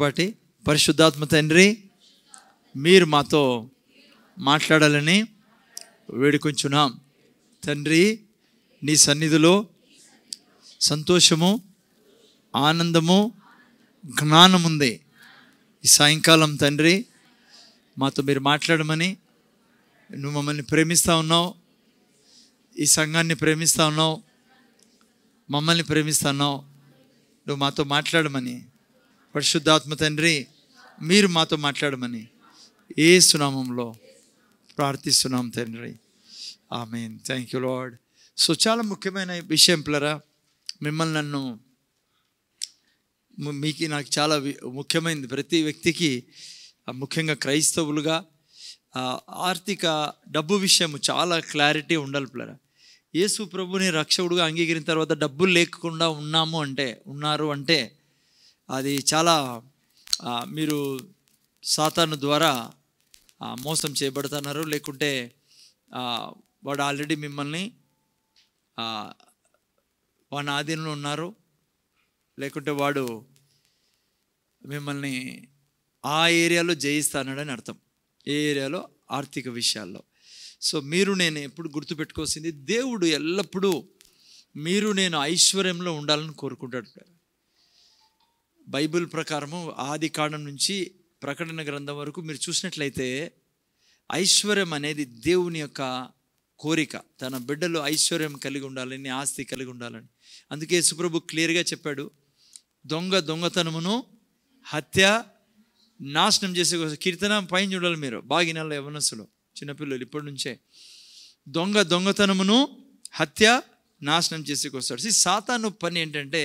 పాటి పరిశుద్ధాత్మ తండ్రి, మీరు మాతో మాట్లాడాలని వేడుకొంచున్నాం. తండ్రి, నీ సన్నిధిలో సంతోషము, ఆనందము, జ్ఞానం ఉంది. ఈ సాయంకాలం తండ్రి మాతో మీరు మాట్లాడమని, నువ్వు మమ్మల్ని ప్రేమిస్తూ ఉన్నావు, ఈ సంఘాన్ని ప్రేమిస్తూ ఉన్నావు, మమ్మల్ని ప్రేమిస్తున్నావు. నువ్వు మాతో మాట్లాడమని, పరిశుద్ధాత్మ తండ్రి మీరు మాతో మాట్లాడమని యేసు నామములో ప్రార్థిస్తున్నాం తండ్రి. ఆమేన్. Thank you lord. సో చాలా ముఖ్యమైన విషయం పిల్లరా, మిమ్మల్ని నన్ను మీకు నాకు చాలా ముఖ్యమైనది. ప్రతి వ్యక్తికి, ముఖ్యంగా క్రైస్తవులుగా ఆర్థిక డబ్బు విషయం చాలా క్లారిటీ ఉండాలి పిల్లరా. యేసు ప్రభుని రక్షకుడుగా అంగీకరించిన తర్వాత డబ్బులు లేకుండా ఉన్నారు అంటే అది చాలా మీరు సాతాను ద్వారా మోసం చేయబడుతున్నారు. లేకుంటే వాడు ఆల్రెడీ మిమ్మల్ని వాడి ఆధీనంలో ఉన్నారు. లేకుంటే వాడు మిమ్మల్ని ఆ ఏరియాలో జయిస్తానని అర్థం. ఏ ఏరియాలో? ఆర్థిక విషయాల్లో. సో మీరు నేను ఎప్పుడు గుర్తుపెట్టుకోవాల్సింది, దేవుడు ఎల్లప్పుడూ మీరు నేను ఐశ్వర్యంలో ఉండాలని కోరుకుంటాడు. బైబిల్ ప్రకారము ఆది కాండం నుంచి ప్రకటన గ్రంథం వరకు మీరు చూసినట్లయితే ఐశ్వర్యం అనేది దేవుని యొక్క కోరిక. తన బిడ్డలు ఐశ్వర్యం కలిగి ఉండాలని, ఆస్తి కలిగి ఉండాలని. అందుకే యేసుప్రభు క్లియర్గా చెప్పాడు, దొంగతనమును, హత్య, నాశనం చేసే కీర్తన పైన చూడాలి మీరు. బాగినాల్లో యవనస్తులు, చిన్నపిల్లలు ఇప్పటి నుంచే దొంగతనమును, హత్య, నాశనం చేసేకొస్తాడు. సాతాను పని ఏంటంటే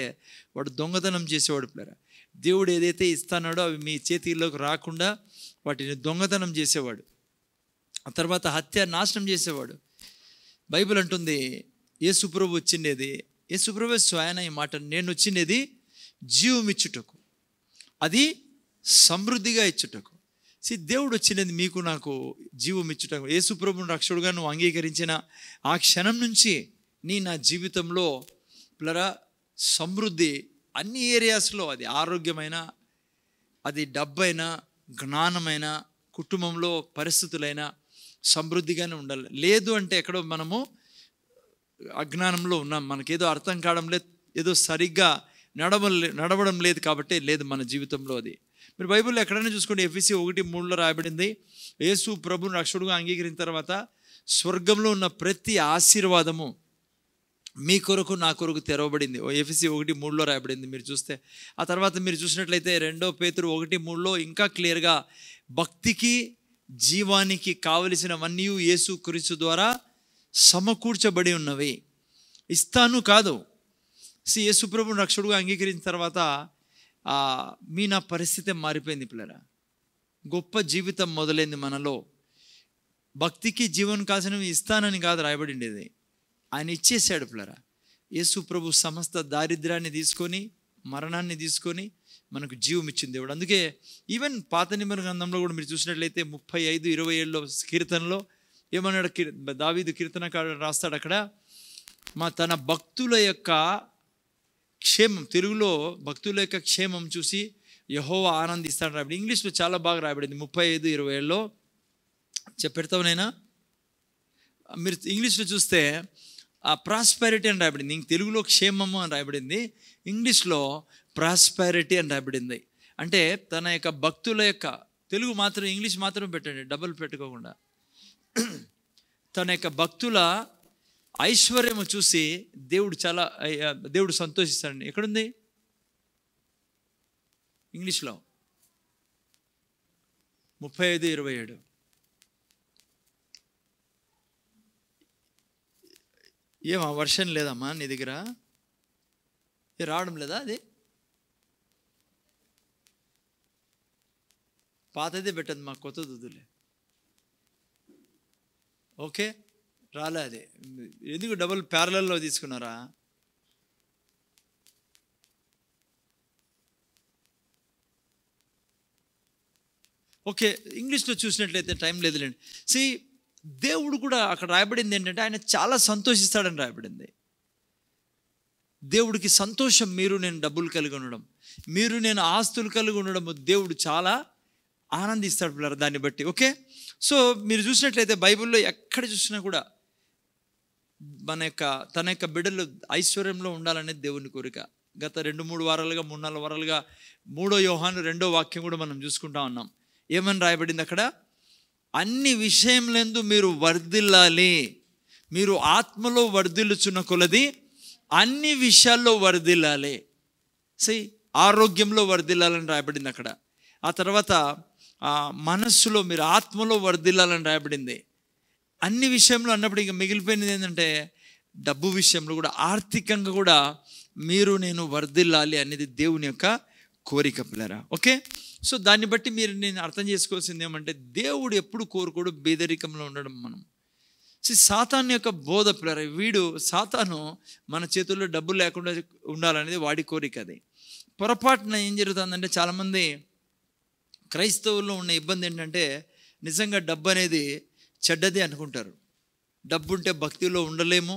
వాడు దొంగతనం చేసేవాడు పిల్లరా. దేవుడు ఏదైతే ఇస్తానాడో అవి మీ చేతిలోకి రాకుండా వాటిని దొంగతనం చేసేవాడు. ఆ తర్వాత హత్య, నాశనం చేసేవాడు. బైబిల్ అంటుంది యేసుప్రభు వచ్చిండేది, యేసుప్రభు స్వయాన ఈ మాట, నేను వచ్చిండేది జీవం ఇచ్చుటకు, అది సమృద్ధిగా ఇచ్చుటకు. దేవుడు వచ్చినది మీకు నాకు జీవం ఇచ్చుటకు. యేసుప్రభుని రక్షకుడుగా నువ్వు అంగీకరించిన ఆ క్షణం నుంచి నా జీవితంలో పిల్లరా సమృద్ధి అన్ని ఏరియాస్లో, అది ఆరోగ్యమైన, అది డబ్బైనా, జ్ఞానమైన, కుటుంబంలో పరిస్థితులైనా సమృద్ధిగానే ఉండాలి. లేదు అంటే ఎక్కడో మనము అజ్ఞానంలో ఉన్నాం, మనకేదో అర్థం కావడం లేదు, ఏదో సరిగ్గా నడవడం లేదు కాబట్టి లేదు మన జీవితంలో. అది మీరు బైబిల్లో ఎక్కడైనా చూసుకోండి, ఎఫెసీ 1:3 రాయబడింది, యేసు ప్రభుని రక్షకుడుగా అంగీకరించిన తర్వాత స్వర్గంలో ఉన్న ప్రతి ఆశీర్వాదము మీ కొరకు నా కొరకు తెరవబడింది. ఎఫెసీ 1:3 రాయబడింది మీరు చూస్తే. ఆ తర్వాత మీరు చూసినట్లయితే 2 పేతురు 1:3 ఇంకా క్లియర్గా భక్తికి, జీవానికి కావలసినవన్నీ యేసు క్రీస్తు ద్వారా సమకూర్చబడి ఉన్నవి. ఇస్తాను కాదు. యేసు ప్రభుని రక్షకుడుగా అంగీకరించిన తర్వాత నా పరిస్థితి మారిపోయింది పిల్లరా. గొప్ప జీవితం మొదలైంది మనలో. భక్తికి, జీవనం కాసినవి ఇస్తానని కాదు రాయబడిండేది, ఆయన ఇచ్చేసాడు పిల్లరా. యేసు ప్రభు సమస్త దారిద్ర్యాన్ని తీసుకొని, మరణాన్ని తీసుకొని మనకు జీవం ఇచ్చింది దేవుడు. అందుకే ఈవెన్ పాత నిబంధన గ్రంథంలో కూడా మీరు చూసినట్లయితే 35:27 కీర్తనలో ఏమన్నాడు, దావీదు కీర్తనకారుడు రాస్తాడు అక్కడ, తన భక్తుల యొక్క క్షేమం, తెలుగులో భక్తుల యొక్క క్షేమం చూసి యెహోవా ఆనందిస్తాడు రాయబడి. ఇంగ్లీష్లో చాలా బాగా రాయబడింది 35:27లో. పెడతావునైనా మీరు ఇంగ్లీష్లో చూస్తే ప్రాస్పెరిటీ అని రాయబడింది. ఇంక తెలుగులో క్షేమము అని రాయబడింది, ఇంగ్లీష్లో ప్రాస్పెరిటీ అని రాయబడింది. అంటే తన యొక్క భక్తుల యొక్క, తెలుగు మాత్రం ఇంగ్లీష్ మాత్రం పెట్టండి, డబుల్ పెట్టుకోకుండా, తన యొక్క భక్తుల ఐశ్వర్యము చూసి దేవుడు సంతోషిస్తాడండి. ఎక్కడుంది ఇంగ్లీష్లో? 35:27. ఏమా వర్షన్ లేదమ్మా నీ దగ్గర? రావడం లేదా? అది పాతదే పెట్టదు, మా కొత్త దుద్దులే. ఓకే, రాలే. అది ఎందుకు డబుల్ ప్యారలల్లో తీసుకున్నారా? ఓకే, ఇంగ్లీష్లో చూసినట్లయితే టైం లేదులేండి. దేవుడు కూడా అక్కడ రాయబడింది ఏంటంటే ఆయన చాలా సంతోషిస్తాడని రాయబడింది. దేవుడికి సంతోషం మీరు నేను డబ్బులు కలిగి ఉండడం, మీరు నేను ఆస్తులు కలిగి ఉండడం దేవుడు చాలా ఆనందిస్తాడు పిల్లలు దాన్ని బట్టి. ఓకే, సో మీరు చూసినట్లయితే బైబిల్లో ఎక్కడ చూసినా కూడా తన యొక్క బిడ్డలు ఐశ్వర్యంలో ఉండాలనేది దేవుని కోరిక. గత 2-3 వారాలుగా 3-4 వారాలుగా 3 యోహాను 2వ వాక్యం కూడా మనం చూసుకుంటా ఉన్నాం. ఏమని రాయబడింది అక్కడ? అన్ని విషయములందు మీరు వర్ధిల్లాలి, మీరు ఆత్మలో వర్ధిల్లుచున్న కొలది అన్ని విషయాల్లో వర్ధిల్లాలి. ఆరోగ్యంలో వర్ధిల్లాలని రాయబడింది అక్కడ. ఆ తర్వాత మనస్సులో మీరు ఆత్మలో వర్ధిల్లాలని రాయబడింది. అన్ని విషయంలో అన్నప్పుడు ఇక మిగిలిపోయినది ఏంటంటే డబ్బు విషయంలో కూడా, ఆర్థికంగా కూడా మీరు నేను వర్ధిల్లాలి అనేది దేవుని యొక్క కోరిక పిల్లరా. ఓకే, సో దాన్ని బట్టి నేను అర్థం చేసుకోవాల్సింది ఏమంటే దేవుడు ఎప్పుడు కోరుకోడు బేదరికంలో ఉండడం. మనం సాతాను యొక్క బోధ పిల్లరా, సాతాను మన చేతుల్లో డబ్బు లేకుండా ఉండాలనేది వాడి కోరిక. అది పొరపాటున ఏం జరుగుతుందంటే చాలామంది క్రైస్తవుల్లో ఉన్న ఇబ్బంది ఏంటంటే నిజంగా డబ్బు అనేది చెడ్డది అనుకుంటారు. డబ్బు ఉంటే భక్తిలో ఉండలేము.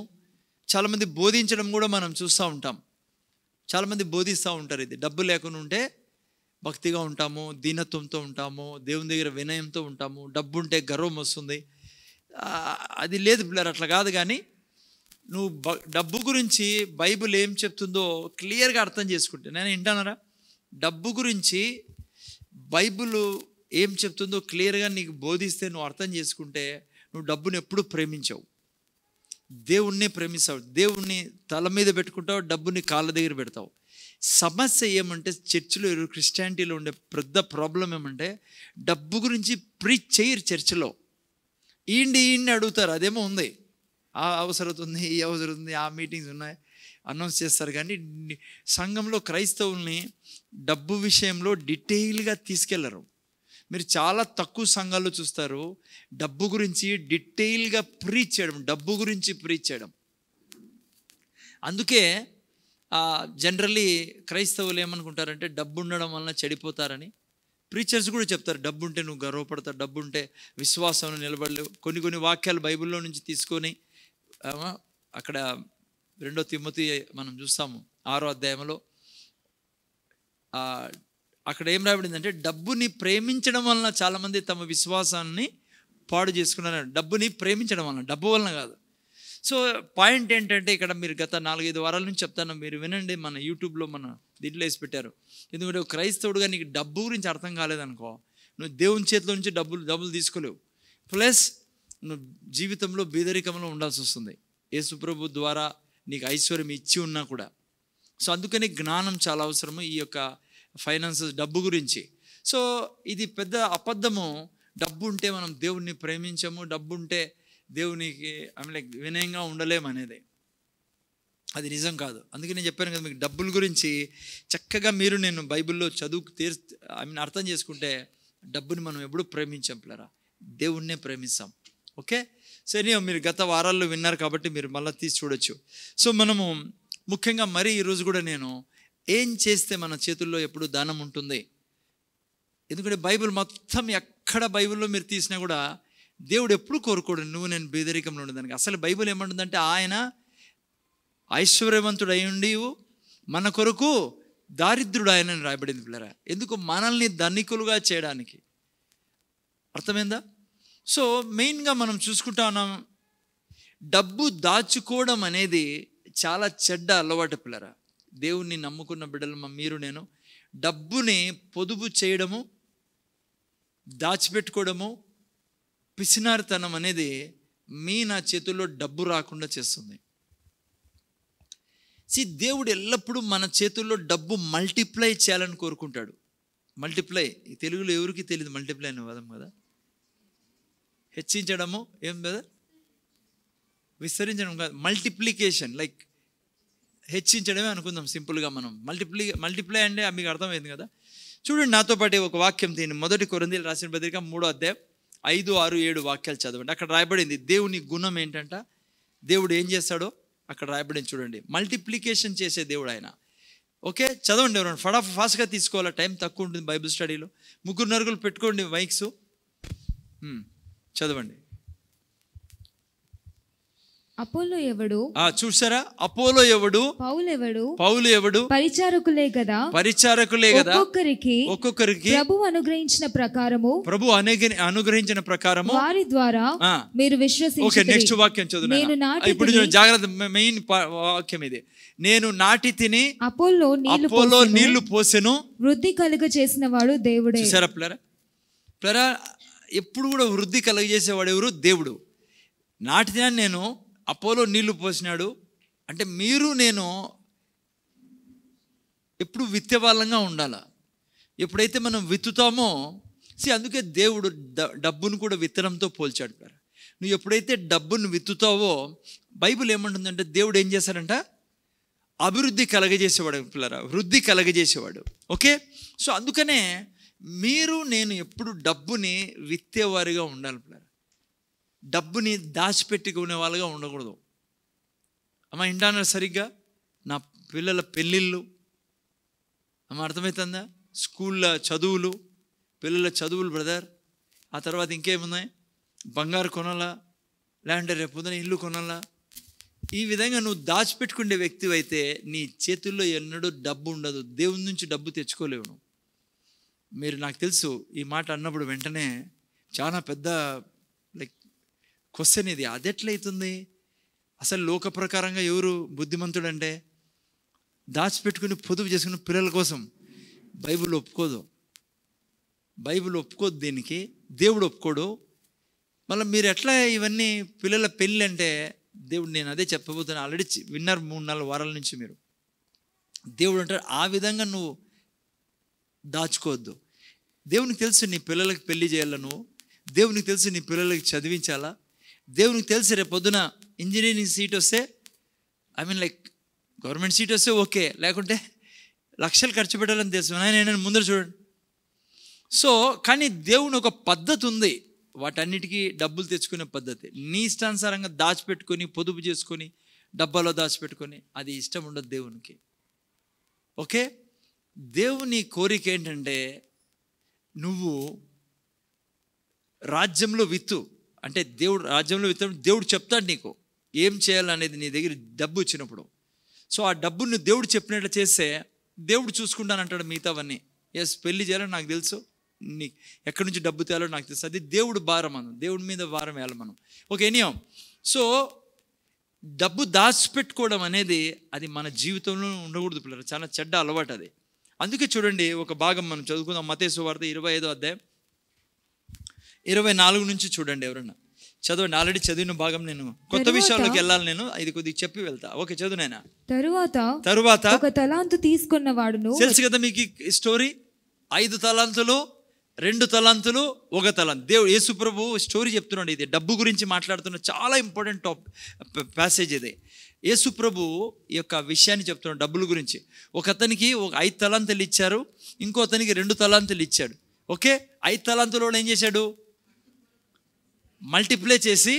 చాలామంది బోధించడం కూడా మనం చూస్తూ ఉంటాం. చాలామంది బోధిస్తూ ఉంటారు, ఇది డబ్బు లేకుండా ఉంటే భక్తిగా ఉంటాము, దీనత్వంతో ఉంటాము, దేవుని దగ్గర వినయంతో ఉంటాము, డబ్బు ఉంటే గర్వం వస్తుంది. అది లేదు పిల్లలు, అట్లా కాదు. కానీ నువ్వు డబ్బు గురించి బైబిల్ ఏం చెప్తుందో క్లియర్గా అర్థం చేసుకుంటే, నేను వింటానరా, డబ్బు గురించి బైబిల్ ఏం చెప్తుందో క్లియర్గా నీకు బోధిస్తే నువ్వు అర్థం చేసుకుంటే నువ్వు డబ్బుని ఎప్పుడు ప్రేమించావు, దేవుణ్ణే ప్రేమిస్తావు. దేవుణ్ణి తల మీద పెట్టుకుంటావు, డబ్బుని కాళ్ళ దగ్గర పెడతావు. సమస్య ఏమంటే చర్చిలో, క్రిస్టియానిటీలో ఉండే పెద్ద ప్రాబ్లం ఏమంటే డబ్బు గురించి ప్రీచ్ చేయరు చర్చిలో. ఈండి అడుగుతారు, అదేమో ఉంది, ఆ అవసరం ఉంది, ఈ అవసరం ఉంది, ఆ మీటింగ్స్ ఉన్నాయి అనౌన్స్ చేస్తారు. కానీ సంఘంలో క్రైస్తవుల్ని డబ్బు విషయంలో డీటెయిల్గా తీసుకెళ్లరు. మీరు చాలా తక్కువ సంఘాల్లో చూస్తారు డబ్బు గురించి డీటెయిల్గా ప్రీచ్ చేయడం, డబ్బు గురించి ప్రీచ్ చేయడం. అందుకే జనరల్లీ క్రైస్తవులు ఏమనుకుంటారంటే డబ్బు ఉండడం వలన చెడిపోతారని. ప్రీచర్స్ కూడా చెప్తారు, డబ్బు ఉంటే నువ్వు గర్వపడతావు, డబ్బు ఉంటే విశ్వాసంలో నిలబడలేవు. కొన్ని వాక్యాలు బైబిల్లో నుంచి తీసుకొని అక్కడ 2 తిమోతి మనం చూస్తాము 6వ అధ్యాయంలో అక్కడ ఏం రాబడిందంటే డబ్బుని ప్రేమించడం వలన చాలామంది తమ విశ్వాసాన్ని పాడు చేసుకున్నారు. డబ్బుని ప్రేమించడం వలన, డబ్బు వలన కాదు. సో పాయింట్ ఏంటంటే ఇక్కడ మీరు గత 4-5 వారాల నుంచి చెప్తాను, మీరు వినండి. మన యూట్యూబ్లో మన దీంట్లో వేసి పెట్టారు. ఎందుకంటే క్రైస్తవుడుగా నీకు డబ్బు గురించి అర్థం కాలేదనుకో, నువ్వు దేవుని చేతిలో నుంచి డబ్బులు తీసుకోలేవు. ప్లస్ నువ్వు జీవితంలో బీదరికంలో ఉండాల్సి వస్తుంది. యేసుప్రభు ద్వారా నీకు ఐశ్వర్యం ఇచ్చి ఉన్నా కూడా. సో అందుకని జ్ఞానం చాలా అవసరము ఈ యొక్క ఫైనాన్సెస్, డబ్బు గురించి. సో ఇది పెద్ద అబద్ధము. డబ్బు ఉంటే మనం దేవుణ్ణి ప్రేమించము, డబ్బు ఉంటే దేవునికి వినయంగా ఉండలేమనేది అది నిజం కాదు. అందుకే నేను చెప్పాను కదా మీకు, డబ్బుల గురించి చక్కగా నేను బైబిల్లో అర్థం చేసుకుంటే డబ్బుని మనం ఎప్పుడు ప్రేమించాం పిల్లరా, దేవుణ్ణే ప్రేమిస్తాం. ఓకే, సరే మీరు గత వారాల్లో విన్నారు కాబట్టి మీరు మళ్ళీ తీసి చూడొచ్చు. సో మనము ముఖ్యంగా మరి ఈరోజు కూడా నేను ఏం చేస్తే మన చేతుల్లో ఎప్పుడు దానం ఉంటుంది. ఎందుకంటే బైబిల్ మొత్తం ఎక్కడ బైబిల్లో మీరు తీసినా కూడా దేవుడు ఎప్పుడు కోరుకోడు నువ్వు నేను బేదరికంలో ఉండేదానికి. అసలు బైబిల్ ఏమంటుందంటే ఆయన ఐశ్వర్యవంతుడు అయి ఉండి మన కొరకు దారిద్రుడు ఆయనని రాయబడింది పిల్లరా. ఎందుకు? మనల్ని ధనికులుగా చేయడానికి. అర్థమైందా? సో మెయిన్గా మనం చూసుకుంటా ఉన్నాం, డబ్బు దాచుకోవడం అనేది చాలా చెడ్డ అలవాటు పిల్లరా. దేవుణ్ణి నమ్ముకున్న బిడ్డలు మీరు నేను డబ్బుని పొదుపు చేయడము, దాచిపెట్టుకోవడము, పిసినారితనం అనేది నా చేతుల్లో డబ్బు రాకుండా చేస్తుంది. దేవుడు ఎల్లప్పుడూ మన చేతుల్లో డబ్బు మల్టిప్లై చేయాలని కోరుకుంటాడు. మల్టిప్లై తెలుగులో ఎవరికి తెలియదు, మల్టిప్లై అనే పదం కదా. హెచ్చించడము ఏం కదా, విస్తరించడం కాదు, మల్టిప్లికేషన్. లైక్ హెచ్చించడమే అనుకుందాం సింపుల్గా మనం. మల్టిప్లై అంటే మీకు అర్థమైంది కదా. చూడండి నాతో పాటు ఒక వాక్యం తీయండి. 1 కొరింథీయులకు రాసిన పత్రిక 3వ అధ్యాయం 5, 6, 7 వాక్యాలు చదవండి. అక్కడ రాయబడింది దేవుని గుణం ఏంటంట, దేవుడు ఏం చేస్తాడో అక్కడ రాయబడింది చూడండి. మల్టిప్లికేషన్ చేసే దేవుడు ఆయన. ఓకే, చదవండి. ఎవరైనా ఫాస్ట్గా తీసుకోవాలా, టైం తక్కువ ఉంటుంది బైబిల్ స్టడీలో. 3 పెట్టుకోండి మైక్స్, చదవండి. అపోలో ఎవడు? చూసారా, అపోలో ఎవడు, పౌలు ఎవడు? పరిచారకులే కదా. ఒక్కొక్కరికి ప్రభువు అనుగ్రహించిన ప్రకారము వారి ద్వారా మీరు విశ్వసించి. నెక్స్ట్ వాక్యం చదువు. ఇప్పుడు జాగ్రత్త, మెయిన్ వాక్యం ఇది. నేను నాటి తిని అపోలో నీళ్లు పోసెను, వృద్ధి కలుగ చేసిన వాడు దేవుడే. చూసారా ప్లరా, ఎప్పుడు కూడా వృద్ధి కలుగజేసేవాడు ఎవరు? దేవుడు. నాటి తిన నేను, అపోలో నీళ్లు పోసినాడు. అంటే మీరు నేను ఎప్పుడు విత్తేవాళ్ళంగా ఉండాలా. ఎప్పుడైతే మనం విత్తుతామో, అందుకే దేవుడు డబ్బును కూడా విత్తనంతో పోల్చాడు. నువ్వు ఎప్పుడైతే డబ్బును విత్తుతావో, బైబిల్ ఏమంటుందంటే దేవుడు ఏం చేశాడంట? అభివృద్ధి కలగజేసేవాడు పిల్లరా, వృద్ధి కలగజేసేవాడు. ఓకే, సో అందుకనే మీరు నేను ఎప్పుడు డబ్బుని విత్తేవారిగా ఉండాలి పిల్లరా. డబ్బుని దాచిపెట్టుకునే వాళ్ళుగా ఉండకూడదు. అమ్మ ఇంటాను సరిగ్గా. నా పిల్లల పెళ్ళిళ్ళు అమ్మ అర్థమవుతుందా? స్కూల్లో చదువులు, పిల్లల చదువులు బ్రదర్. ఆ తర్వాత ఇంకేమున్నాయి? బంగారు కొనాలా, లేదంటే రేపు పొద్దున ఇల్లు కొనాలా. ఈ విధంగా నువ్వు దాచిపెట్టుకునే వ్యక్తి అయితే నీ చేతుల్లో ఎన్నడూ డబ్బు ఉండదు. దేవుని నుంచి డబ్బు తెచ్చుకోలేవు నువ్వు. మీరు నాకు తెలుసు ఈ మాట అన్నప్పుడు వెంటనే చాలా పెద్ద క్వశ్చన్ ఇది. అది ఎట్లయితుంది అసలు? లోక ప్రకారంగా ఎవరు బుద్ధిమంతుడంటే దాచిపెట్టుకుని పొదుపు చేసుకుని పిల్లల కోసం. బైబిల్ ఒప్పుకోదు, దీనికి దేవుడు ఒప్పుకోడు. మళ్ళీ మీరు ఎట్లా ఇవన్నీ పిల్లల పెళ్ళి అంటే దేవుడు, నేను అదే చెప్పబోతున్నా, ఆల్రెడీ విన్నారు 3-4 వారాల నుంచి మీరు. దేవుడు అంటారు ఆ విధంగా నువ్వు దాచుకోవద్దు. దేవునికి తెలుసు నీ పిల్లలకి పెళ్లి చేయాలను, దేవునికి తెలుసు నీ పిల్లలకి చదివించాలా, దేవునికి తెలుసు రేపు పొద్దున ఇంజనీరింగ్ సీట్ వస్తే, గవర్నమెంట్ సీట్ వస్తే ఓకే, లేకుంటే లక్షలు ఖర్చు పెట్టాలని తెలుసు. నేను ముందర చూడండి. సో కానీ దేవుని ఒక పద్ధతి ఉంది, వాటన్నిటికీ డబ్బులు తెచ్చుకునే పద్ధతి. నీ ఇష్టానుసారంగా దాచిపెట్టుకొని పొదుపు చేసుకొని డబ్బాలో దాచిపెట్టుకొని అది ఇష్టం ఉండదు దేవునికి. ఓకే, దేవుని కోరిక ఏంటంటే నువ్వు రాజ్యంలో విత్తు. అంటే దేవుడు రాజ్యంలో విత్తు, దేవుడు చెప్తాడు నీకు ఏం చేయాలనేది నీ దగ్గర డబ్బు వచ్చినప్పుడు. సో ఆ డబ్బును దేవుడు చెప్పినట్లు చేస్తే దేవుడు చూసుకుంటానంటాడు మిగతావన్నీ. పెళ్లి చేయాలని నాకు తెలుసు, నీ ఎక్కడి నుంచి డబ్బు తేయాలో నాకు తెలుసు, అది దేవుడు భారం. మనం దేవుడి మీద భారం వేయాలి మనం. ఓకే, ఎనీహౌ, సో డబ్బు దాచిపెట్టుకోవడం అనేది అది మన జీవితంలో ఉండకూడదు పిల్లలు. చాలా చెడ్డ అలవాటు అది. అందుకే చూడండి, ఒక భాగం మనం చదువుకుందాం. మత్తయి సువార్త 25వ అధ్యాయం 24 నుంచి చూడండి. ఎవరన్నా చదవండి. ఆల్రెడీ చదివిన భాగం. నేను కొత్త విషయాలకు వెళ్ళాలి, నేను ఇది కొద్దిగా చెప్పి వెళ్తా. ఓకే, చదువు నాయనా. తరువాత ఒక తలాంతు తీసుకున్న వాడును. తెలుసు కదా మీకు ఈ స్టోరీ. 5 తలాంతులు, 2 తలాంతులు, 1 తలాంతు. దేవుడు యేసు ప్రభు స్టోరీ చెప్తున్నాడు. ఇది డబ్బు గురించి మాట్లాడుతున్న చాలా ఇంపార్టెంట్ ప్యాసేజ్ ఇది. యేసు ప్రభు ఈ యొక్క విషయాన్ని చెప్తున్నాడు డబ్బుల గురించి. ఒక అతనికి 5 తలాంతులు ఇచ్చారు, ఇంకో అతనికి 2 తలాంతులు ఇచ్చాడు. ఓకే, 5 తలాంతులు ఏం చేశాడు? మల్టిప్లై చేసి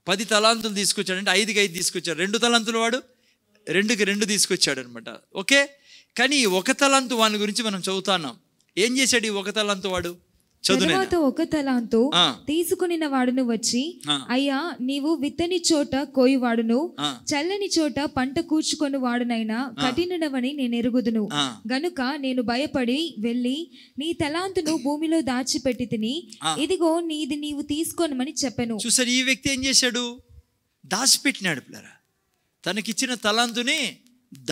10 తలాంతులు తీసుకొచ్చాడు. అంటే 5కి 5 తీసుకొచ్చాడు. 2 తలాంతులు వాడు 2కి 2 తీసుకొచ్చాడు అనమాట. ఓకే, కానీ 1 తలాంతు వాని గురించి మనం చదువుతున్నాం. ఏం చేశాడు ఈ 1 తలాంతు వాడు? తరువాత 1 తలాంతు తీసుకునిన వాడును వచ్చి, అయ్యా నీవు విత్తని చోట కోయువాడును, చల్లని చోట పంట కూర్చుకొని వాడునైనా కఠినుడవని నేను ఎరుగుదును గనుక నేను భయపడి వెళ్ళి నీ తలాంతును భూమిలో దాచిపెట్టి తిని, ఇదిగో నీది నీవు తీసుకోనమని చెప్పెను. చూసారు, ఈ వ్యక్తి ఏం చేశాడు? దాచిపెట్టినాడు పిల్లరా. తనకిచ్చిన తలాంతుని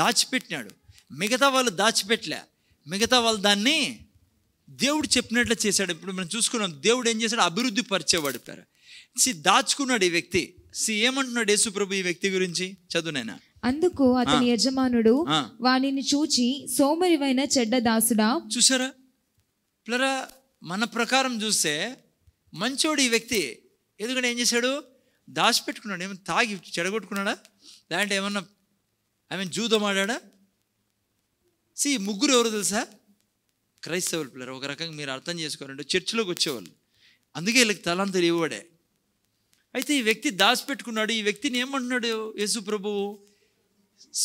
దాచిపెట్టినాడు. మిగతా వాళ్ళు దాచిపెట్టలే, మిగతా వాళ్ళు దాన్ని దేవుడు చెప్పినట్లు చేశాడు. ఇప్పుడు మనం చూసుకున్నాం, దేవుడు ఏం చేశాడు? అభివృద్ధి పరిచేవాడు. దాచుకున్నాడు ఈ వ్యక్తి. ఏమంటున్నాడు యేసు ప్రభు ఈ వ్యక్తి గురించి? చదువునైనా. అందుకు అతని యజమానుడు వానిని చూచి, సోమరివైన చెడ్డ దాసుడా. చూసారా పిల్లరా, మన ప్రకారం చూస్తే మంచోడు ఈ వ్యక్తి. ఎందుకంటే ఏం చేశాడు? దాచిపెట్టుకున్నాడు. ఏమైనా తాగి చెడగొట్టుకున్నాడా, లేదంటే ఏమన్నా జూదం ఆడా? ముగ్గురు ఎవరు తెలుసా? క్రైస్తవులు పిల్లలు. ఒక రకంగా మీరు అర్థం చేసుకోవాలంటే చర్చిలోకి వచ్చేవాళ్ళు. అందుకే వీళ్ళకి తలాంతులు ఇవ్వడే. అయితే ఈ వ్యక్తి దాచిపెట్టుకున్నాడు. ఈ వ్యక్తిని ఏమంటున్నాడు యేసు ప్రభువు?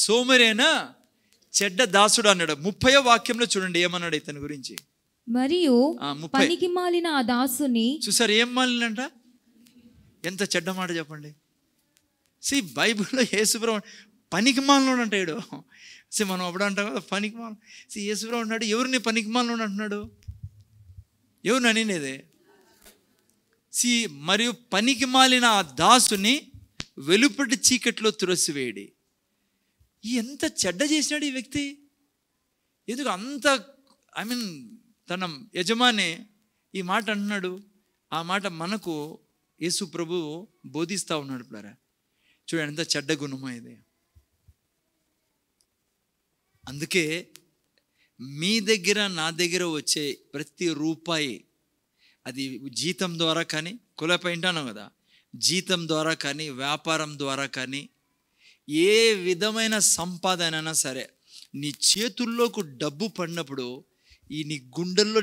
సోమరేనా చెడ్డ దాసుడు అన్నాడు. 30వ వాక్యంలో చూడండి ఏమన్నాడు ఇతని గురించి. మరియు పనికి మాలిన ఆ దాసుని. చూసారు ఏం మాలినంట? ఎంత చెడ్డ మాట చెప్పండి. బైబిల్లో యేసుప్రభు పనికిమాలినోడు అంటాడు. మనం అప్పుడు అంటాం కదా పనికిమాలిన. యేసుప్రభు అంటాడు, ఎవరిని పనికిమాలినోడు అంటున్నాడు? ఎవరిని అనేది? మరియు పనికిమాలిన ఆ దాసుని వెలుపటి చీకట్లో త్రోసివేయడి. ఎంత చెడ్డ చేసినాడు ఈ వ్యక్తి! ఎందుకు అంత తన యజమాని ఈ మాట అంటున్నాడు? ఆ మాట మనకు యేసు ప్రభు బోధిస్తూ ఉన్నాడు. పిల్లరా చూడండి ఎంత చెడ్డ గుణమో ఇది. అందుకే మీ దగ్గర నా దగ్గర వచ్చే ప్రతి రూపాయి, అది జీతం ద్వారా కానీ, కులపై వింటాను కదా, జీతం ద్వారా కానీ, వ్యాపారం ద్వారా కానీ, ఏ విధమైన సంపాదన సరే, నీ చేతుల్లోకి డబ్బు పడినప్పుడు నీ గుండెల్లో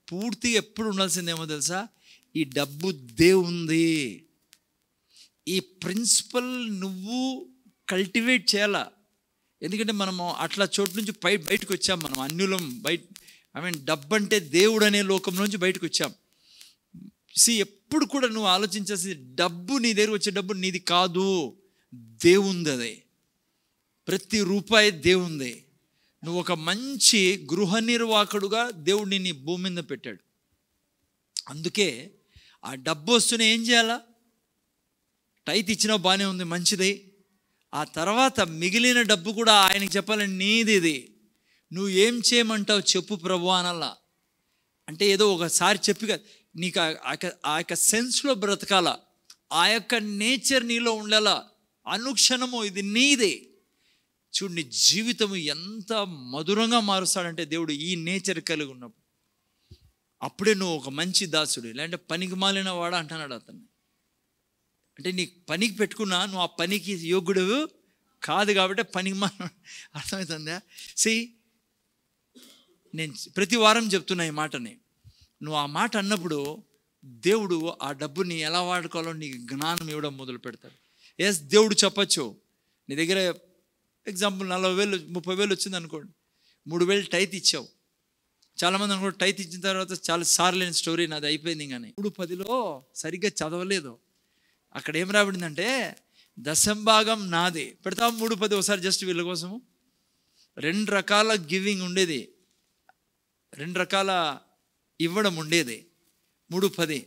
పూర్తిగా ఎప్పుడు ఉండాల్సిందేమో తెలుసా? ఈ డబ్బు దేవుంది. ఈ ప్రిన్సిపల్ నువ్వు కల్టివేట్ చేయాలా. ఎందుకంటే మనము అట్లా చోటు నుంచి బయటకు వచ్చాం. మనం అన్యులం. డబ్బు అంటే దేవుడు అనే లోకం నుంచి బయటకు వచ్చాం. ఎప్పుడు కూడా నువ్వు ఆలోచించాల్సింది, డబ్బు నీ దగ్గర వచ్చే డబ్బు నీది కాదు, దేవుంది. అది ప్రతి రూపాయి దేవుంది. నువ్వు ఒక మంచి గృహ నిర్వాహకుడుగా దేవుడిని నీ భూమి మీద పెట్టాడు. అందుకే ఆ డబ్బు వస్తూనే ఏం చేయాలా? టైత్ ఇచ్చినా బాగానే ఉంది, మంచిది. ఆ తర్వాత మిగిలిన డబ్బు కూడా ఆయనకి చెప్పాలని, నీది ఇది, నువ్వు ఏం చేయమంటావు చెప్పు ప్రభు అనల్లా. అంటే ఏదో ఒకసారి చెప్పి కదా, నీకు ఆ యొక్క సెన్స్లో బ్రతకాల, ఆ యొక్క నేచర్ నీలో ఉండాలా. అనుక్షణము ఇది నీదే. చూడు నీ జీవితం ఎంత మధురంగా మారుస్తాడంటే దేవుడు ఈ నేచర్ కలిగి ఉన్నప్పుడు. అప్పుడే నువ్వు ఒక మంచి దాసుడు. లేదంటే పనికి మాలిన వాడా అంటున్నాడు అతన్ని. అంటే నీ పనికి పెట్టుకున్నా నువ్వు ఆ పనికి యోగ్యుడు కాదు కాబట్టి పనికి మాలిన. అర్థమవుతుందా? నేను ప్రతి వారం చెప్తున్నా ఈ మాటని. నువ్వు ఆ మాట అన్నప్పుడు దేవుడు ఆ డబ్బుని ఎలా వాడుకోవాలో నీకు జ్ఞానం ఇవ్వడం మొదలు పెడతాడు. దేవుడు చెప్పచ్చు, నీ దగ్గర ఎగ్జాంపుల్ 40,000 30,000 వచ్చింది అనుకోండి, 3,000 టైత్ ఇచ్చావు. చాలామంది అనుకో టైత్ ఇచ్చిన తర్వాత చాలా సార్లు లేని స్టోరీ నాది అయిపోయింది. కానీ 3:10లో సరిగ్గా చదవలేదు. అక్కడ ఏం రాబడిందంటే దశంభాగం నాది. పెడతాం 3:10 ఒకసారి జస్ట్ వీళ్ళ కోసము. 2 రకాల గివింగ్ ఉండేది, 2 రకాల ఇవ్వడం ఉండేది. 3:10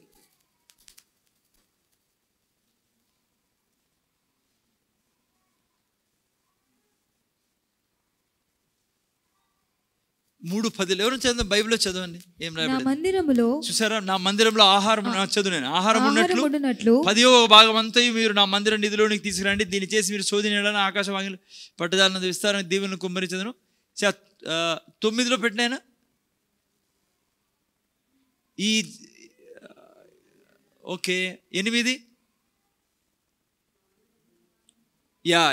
3:10 ఎవరు చదవండి, బైబిల్లో చదవండి ఏం రాయబడింది. చూసారా? నా మందిరంలో ఆహారం చదువు, నేను ఆహారం ఉన్నట్లు 10వ భాగం అంతా మీరు నా మందిరం నిధిలోనికి తీసుకురండి. దీన్ని చేసి మీరు శోధన ఆకాశవాణిలో పట్టుదల విస్తారం దీవెనలు కుమ్మరించదును. 9లో పెట్టినాయన ఈ ఓకే 8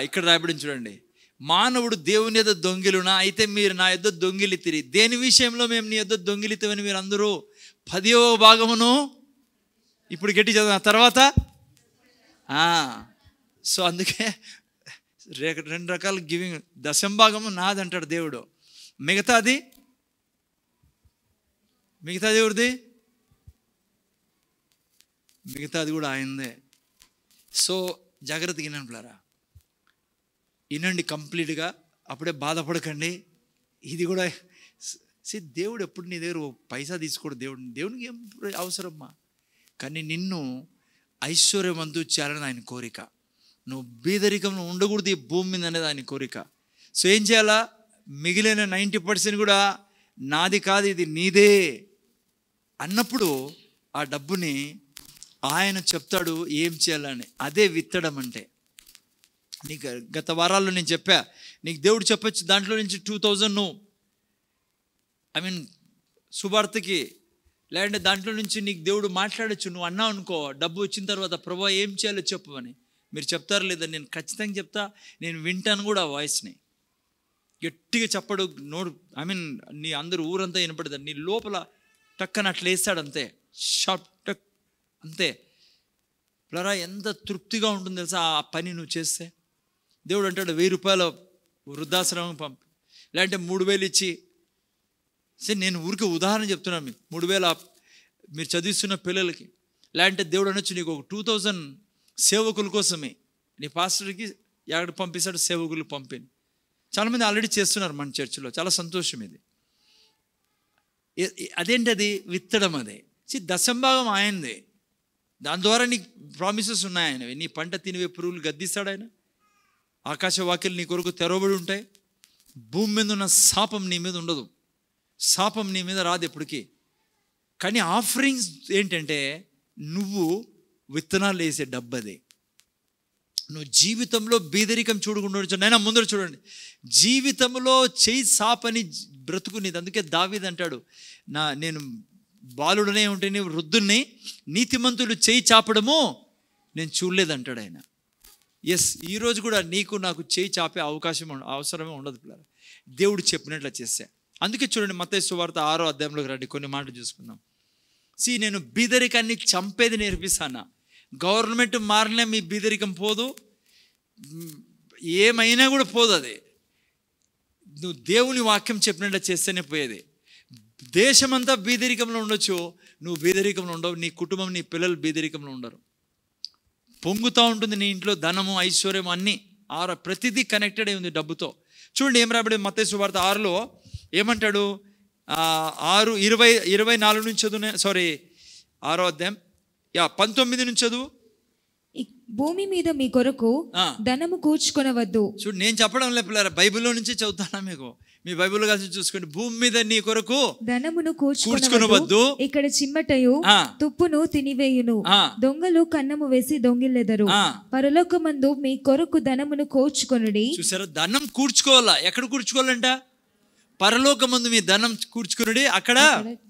ఇక్కడ రాయబడింది చూడండి. మానవుడు దేవుని యొద్ద దొంగిలునా, అయితే మీరు నా యొద్ద దొంగిలితిరి. దేని విషయంలో మేము నీ యొద్ద దొంగిలితమని మీరు అందరూ 10వ భాగమును. ఇప్పుడు గట్టి చదువు తర్వాత. సో అందుకే 2 రకాల గివింగ్. దశంభాగము నాది అంటాడు దేవుడు, మిగతాది ఎవరిది? మిగతాది కూడా ఆయనదే. సో జాగ్రత్తగా వినండి, వినండి కంప్లీట్గా. అప్పుడే బాధపడకండి. ఇది కూడా దేవుడు ఎప్పుడు నీ దగ్గర పైసా తీసుకోడు. దేవునికి ఏం అవసరమ్మా? కానీ నిన్ను ఐశ్వర్యవంతు చేయాలని ఆయన కోరిక. నువ్వు బీదరికంలో ఉండకూడదు ఈ భూమి మీద అనేది ఆయన కోరిక. సో ఏం చేయాలా? మిగిలిన 90% కూడా నాది కాదు, ఇది నీదే అన్నప్పుడు ఆ డబ్బుని ఆయన చెప్తాడు ఏం చేయాలని. అదే విత్తడం అంటే. నీకు గత వారాల్లో నేను చెప్పా, నీకు దేవుడు చెప్పచ్చు దాంట్లో నుంచి 2,000 నువ్వు సువార్తకి, లేదంటే దాంట్లో నుంచి నీకు దేవుడు మాట్లాడచ్చు. నువ్వు అన్నావు అనుకో, డబ్బు వచ్చిన తర్వాత ప్రభువా ఏం చేయాలో చెప్పు అని. మీరు చెప్తారు లేదా? నేను ఖచ్చితంగా చెప్తా. నేను వింటాను కూడా ఆ వాయిస్ని. గట్టిగా చెప్పడు నోడు, నీ అందరూ ఊరంతా వినపడదు, నీ లోపల టక్కన అట్లా వేస్తాడు అంతే, షార్ప్ టక్ అంతే. ప్లరా ఎంత తృప్తిగా ఉంటుంది తెలుసా ఆ పని నువ్వు చేస్తే. దేవుడు అంటాడు 1,000 రూపాయలు వృద్ధాశ్రమం పంపి, లేదంటే 3,000 ఇచ్చి. సరే నేను ఊరికే ఉదాహరణ చెప్తున్నాను మీకు. 3,000 మీరు చదివిస్తున్న పిల్లలకి, లేదంటే దేవుడు అనొచ్చు నీకు ఒక 2,000 సేవకుల కోసమే, నీ పాస్టర్కి ఎక్కడ పంపిస్తాడు, సేవకులు పంపిణీ. చాలామంది ఆల్రెడీ చేస్తున్నారు మన చర్చిలో, చాలా సంతోషం ఇది. అదేంటి అది? విత్తడం. అదే దశంభాగం ఆయనదే, దాని ద్వారా నీకు ప్రామిసెస్ ఉన్నాయి ఆయనవి. నీ పంట తినివే పురుగులు గద్దిస్తాడు ఆయన. ఆకాశ వాక్యాలు నీ కొరకు తెరవబడి ఉంటాయి. భూమి మీద ఉన్న శాపం నీ మీద ఉండదు, శాపం నీ మీద రాదు ఎప్పటికీ. కానీ ఆఫరింగ్స్ ఏంటంటే నువ్వు విత్తనాలు వేసే డబ్బదే. నువ్వు జీవితంలో బీదరికం చూడకుండా నైనా ముందర చూడండి, జీవితంలో చేయి సాపని బ్రతుకునేది. అందుకే దావీదు అంటాడు, నేను బాలుడనే ఉంటే వృద్ధుణ్ణి, నీతిమంతులు చేయి చాపడము నేను చూడలేదంటాడు ఆయన. ఎస్, ఈరోజు కూడా నీకు నాకు చేయి చాపే అవసరమే ఉండదు పిల్లలు, దేవుడు చెప్పినట్లు చేస్తే. అందుకే చూడండి, మత్తయి సువార్త 6వ అధ్యాయంలోకి రండి, కొన్ని మాటలు చూసుకుందాం. నేను బీదరికాన్ని చంపేది నేర్పిస్తాను. గవర్నమెంట్ మారినా మీ బీదరికం పోదు, ఏమైనా కూడా పోదు. అది నువ్వు దేవుని వాక్యం చెప్పినట్లు చేస్తేనే పోయేది. దేశమంతా బీదరికంలో ఉండొచ్చు, నువ్వు బీదరికంలో ఉండవు, నీ కుటుంబం నీ పిల్లలు బీదరికంలో ఉండరు. పొంగుతూ ఉంటుంది నీ ఇంట్లో ధనము ఐశ్వర్యం అన్నీ. ప్రతిదీ కనెక్టెడ్ అయి ఉంది డబ్బుతో. చూడండి ఏం రాబడి మత్తయి సువార్త 6లో ఏమంటాడు, 6:24 నుంచి చదువు. 6వ అధ్యాయం 19 నుంచి చదువు. భూమి మీద మీ కొరకు ధనము కూర్చుకొనవద్దు. చూడు, నేను చెప్పడం లేదు పిల్లరా, బైబిల్లో నుంచి చదువుతానా మీకు, మీ బైబిల్ కలిసి చూసుకోండి. భూమి మీద నీ కొరకు ధనమును కూర్చుకొనవద్దు, ఇక్కడ చిమ్మటయు తుప్పును తినివేయును, దొంగలు కన్నము వేసి దొంగిల్లెదరు. పరలోకమందు మీ కొరకు ధనమును కూర్చుకొనుడి. చూసారా, ధనం కూర్చుకోవాలా? ఎక్కడ కూర్చుకోవాలంట? పరలోకమందు మీ ధనం కూర్చుకునుడి, అక్కడ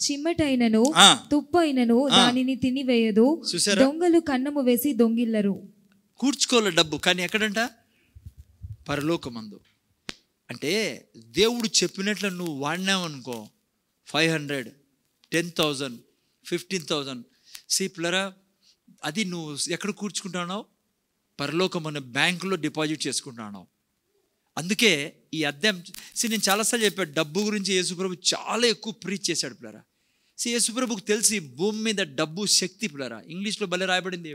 చిమ్మటైనను తుప్పు అయినను దానిని తినివేయదు, దొంగలు కన్నము వేసి దొంగిల్లరు. కూర్చుకోవాలి డబ్బు, కానీ ఎక్కడంట? పరలోకమందు. అంటే దేవుడు చెప్పినట్లు నువ్వు వాడినావనుకో, 500, 10,000, 15,000 సీప్లరా, అది నువ్వు ఎక్కడ కూర్చుకుంటున్నావు? పరలోకం అనే బ్యాంకులో డిపాజిట్ చేసుకుంటున్నావు. అందుకే ఈ అధ్యాయం నేను చాలాసార్లు చెప్పాను, డబ్బు గురించి యేసుప్రభు చాలా ఎక్కువ ప్రీచ్ చేశాడు పిల్లరా. యేసుప్రభుకు తెలిసి భూమి మీద డబ్బు శక్తి పిల్లరా. ఇంగ్లీష్లో భలే రాయబడింది,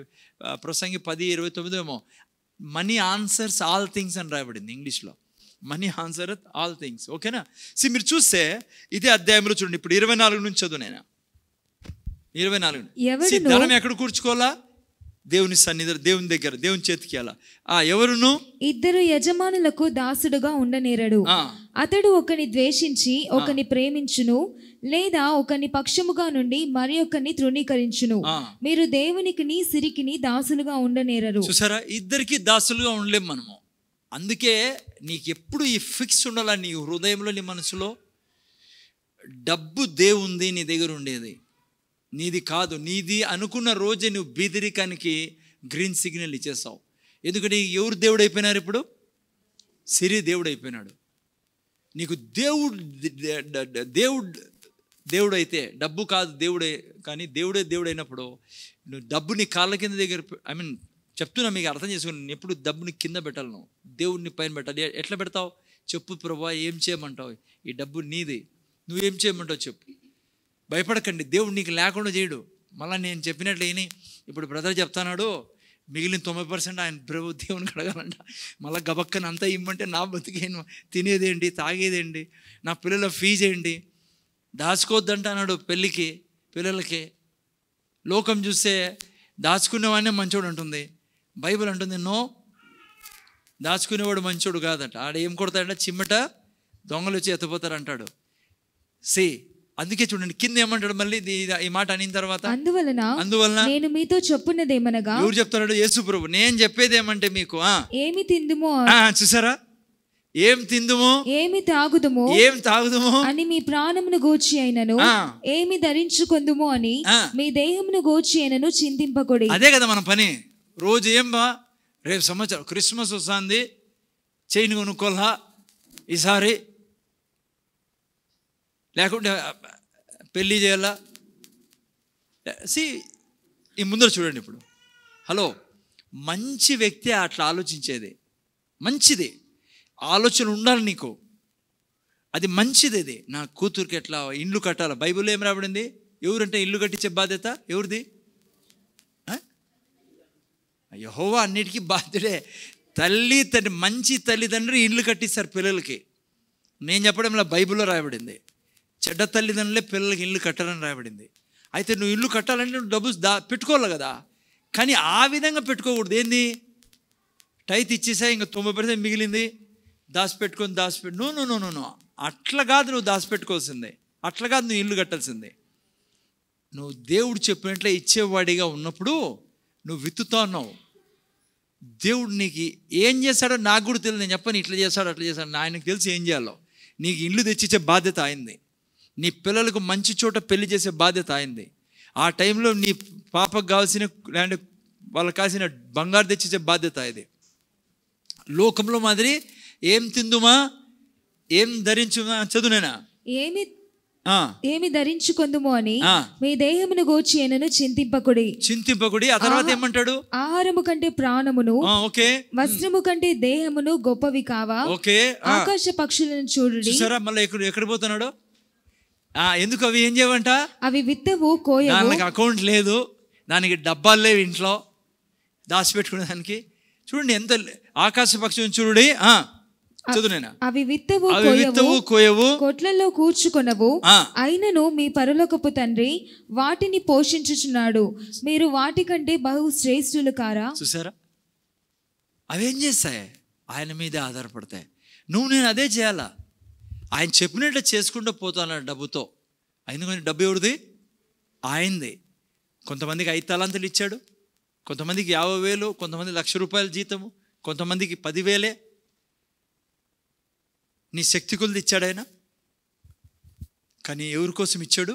ప్రసంగి 10:29 ఏమో, మనీ ఆన్సర్స్ ఆల్ థింగ్స్ అని రాయబడింది ఇంగ్లీష్లో. Money answer all things. ఓకేనా? మీరు చూస్తే ఇదే అధ్యాయంలో చూడండి, ఇప్పుడు 24 నుంచి చదువు. నేను 24 ధనం ఎక్కడ కూర్చుకోవాలా? దేవుని సన్నిధి, దేవుని దగ్గర, దేవుని చేతికి. అలా ఎవరును ఇద్దరు యజమానులకు దాసుడుగా ఉండనేరడు. అతడు ఒకని ద్వేషించి ఒకని ప్రేమించును, లేదా ఒకని పక్షముగా నుండి మరి ఒకని తృణీకరించును. మీరు దేవునికిని సిరికిని దాసులుగా ఉండనేరరు. చూసారా, ఇద్దరికి దాసులుగా ఉండలేం మనము. అందుకే నీకు ఎప్పుడు ఈ ఫిక్స్ ఉండాలా నీ హృదయంలో, నీ మనసులో. డబ్బు దేవుంది నీ దగ్గర ఉండేది, నీది కాదు. నీది అనుకున్న రోజే నువ్వు బీదరికానికి గ్రీన్ సిగ్నల్ ఇచ్చేస్తావు. ఎందుకంటే ఎవరు దేవుడు అయిపోయినారు ఇప్పుడు? సిరి దేవుడు అయిపోయినాడు. నీకు దేవుడు అయితే డబ్బు కాదు దేవుడే, కానీ దేవుడే దేవుడు అయినప్పుడు నువ్వు డబ్బు నీ కాళ్ళ కింద దగ్గర, చెప్తున్నా మీకు అర్థం చేసుకుని, ఎప్పుడు డబ్బుని కింద పెట్టాలి, నువ్వు దేవుడిని పైన పెట్టాలి. ఎట్లా పెడతావు చెప్పు? ప్రభువా ఏం చేయమంటావు? ఈ డబ్బు నీది, నువ్వేం చేయమంటావు చెప్పు. భయపడకండి, దేవుడు నీకు లేకుండా చేయడు. మళ్ళీ నేను చెప్పినట్లు అయినాయి. ఇప్పుడు బ్రదర్ చెప్తానాడు, మిగిలిన 90% ఆయన ప్రభు దేవునికి అడగాలంట. మళ్ళీ గబక్కన అంతా ఇమ్మంటే నా బతికేను, తినేదేంటి, తాగేదేంటి, నా పిల్లల ఫీజు ఏంటి, దాచుకోవద్దంట అన్నాడు పెళ్ళికి పిల్లలకి. లోకం చూస్తే దాచుకునేవాడినే మంచోడు అంటుంది, బైబిల్ అంటుంది నో, దాచుకునేవాడు మంచోడు కాదట. ఆడ ఏం కొడతాడంట? చిమ్మట దొంగలు వచ్చి ఎత్తిపోతారు అంటాడు. అందుకే చూడండి కింద ఏమంటాడు మళ్ళీ ఈ మాట అయిన తర్వాత, అందువలన నేను మీతో చెప్పున్నదేమనగా. ఎవరు చెప్తున్నాడు? యేసు ప్రభు. నేను చెప్పేది ఏమంటే మీకు, ఏమి తిందుమో, చూసారా, ఏం తిందుమో, ఏమి తాగుదుమో, అని మీ ప్రాణమును గూర్చి అయినను, ఏమి ధరించుకొందుమో అని మీ దేహమును గూర్చి అయినను చింతింపకుడి. అదే కదా మన పని రోజు. ఏం బా, రేపు సంవత్సరం క్రిస్మస్ వస్తుంది, చైన్ కొనుక్కోలా ఈసారి, లేకుంటే పెళ్ళి చేయాలా. ఈ ముందర చూడండి ఇప్పుడు. హలో, మంచి వ్యక్తి అట్లా ఆలోచించేది మంచిది, ఆలోచన ఉండాలి నీకు, అది మంచిది. అది నా కూతురికి ఎట్లా ఇండ్లు కట్టాలి. బైబిల్లో ఏం రాబడింది? ఎవరంటే ఇల్లు కట్టించే బాధ్యత ఎవరిది? యెహోవా అన్నిటికీ బాధ్యుడే. మంచి తల్లిదండ్రులు ఇల్లు కట్టిస్తారు పిల్లలకి. నేను చెప్పడంలో బైబిల్లో రాయబడింది, చెడ్డ తల్లిదండ్రులే పిల్లలకి ఇల్లు కట్టాలని రాయబడింది. అయితే నువ్వు ఇల్లు కట్టాలంటే నువ్వు డబ్బు పెట్టుకోవాలి కదా, కానీ ఆ విధంగా పెట్టుకోకూడదు. ఏంది, టైత్ ఇచ్చేసా ఇంకా 90% మిగిలింది దాచిపెట్టు. నో, అట్లా కాదు నువ్వు దాచిపెట్టుకోవాల్సిందే, అట్లా కాదు నువ్వు ఇల్లు కట్టాల్సిందే. నువ్వు దేవుడు చెప్పినట్లే ఇచ్చేవాడిగా ఉన్నప్పుడు నువ్వు విత్తుతా ఉన్నావు. దేవుడు నీకు ఏం చేస్తాడో నాకు కూడా తెలియదు. నేను చెప్పను ఇట్లా చేస్తాడు అట్లా చేస్తాడు, ఆయనకు తెలిసి ఏం చేయాలో. నీకు ఇల్లు తెచ్చిచ్చే బాధ్యత అయింది, నీ పిల్లలకు మంచి చోట పెళ్లి చేసే బాధ్యత అయింది. ఆ టైంలో నీ పాపకు కావాల్సిన లేదంటే వాళ్ళకి కావాల్సిన బంగారు తెచ్చిచ్చే బాధ్యత ఇది. లోకంలో మాదిరి ఏం తిందుమా ఏం ధరించుమా చదువునేనా ఏమి ధరించుకొందుము అని మీ దేహమును గూర్చి ఆయనను చింతింపకుడి. ఆ తర్వాత ఏమంటాడు, ఆహారము కంటే ప్రాణమును వస్త్రము కంటే దేహమును గొప్పవి కావా. ఆకాశ పక్షులను చూడుడి. మళ్ళీ ఎక్కడ పోతున్నాడు, ఎందుకు అవి ఏం చేయవంట, అవి విత్తవు కోయవు. దానికి అకౌంట్ లేదు, దానికి డబ్బాలు లేవు ఇంట్లో దాచిపెట్టుకునే దానికి. చూడండి ఎంత ఆకాశ పక్షులను చూడండి. అవి విత్తవు కోయవు, కొట్లలో కూర్చుకొనవు, అయినను మీ పరలోకపు తండ్రి వాటిని పోషించుచున్నాడు. మీరు వాటి కంటే బహు శ్రేష్ఠులు కారా. చూసారా, అవేం చేస్తాయి, ఆయన మీదే ఆధారపడతాయి. నేను అదే చేయాలా, ఆయన చెప్పినట్లు చేసుకుంటూ పోతాను డబ్బుతో. ఎందుకంటే డబ్బు ఎవరిది, ఆయనది. కొంతమందికి 5 తలాంతులు ఇచ్చాడు, కొంతమందికి 50,000, కొంతమంది ₹1,00,000 జీతము, కొంతమందికి 10,000. నీ శక్తి కొలది ఇచ్చాడు ఆయన. కానీ ఎవరి కోసం ఇచ్చాడు,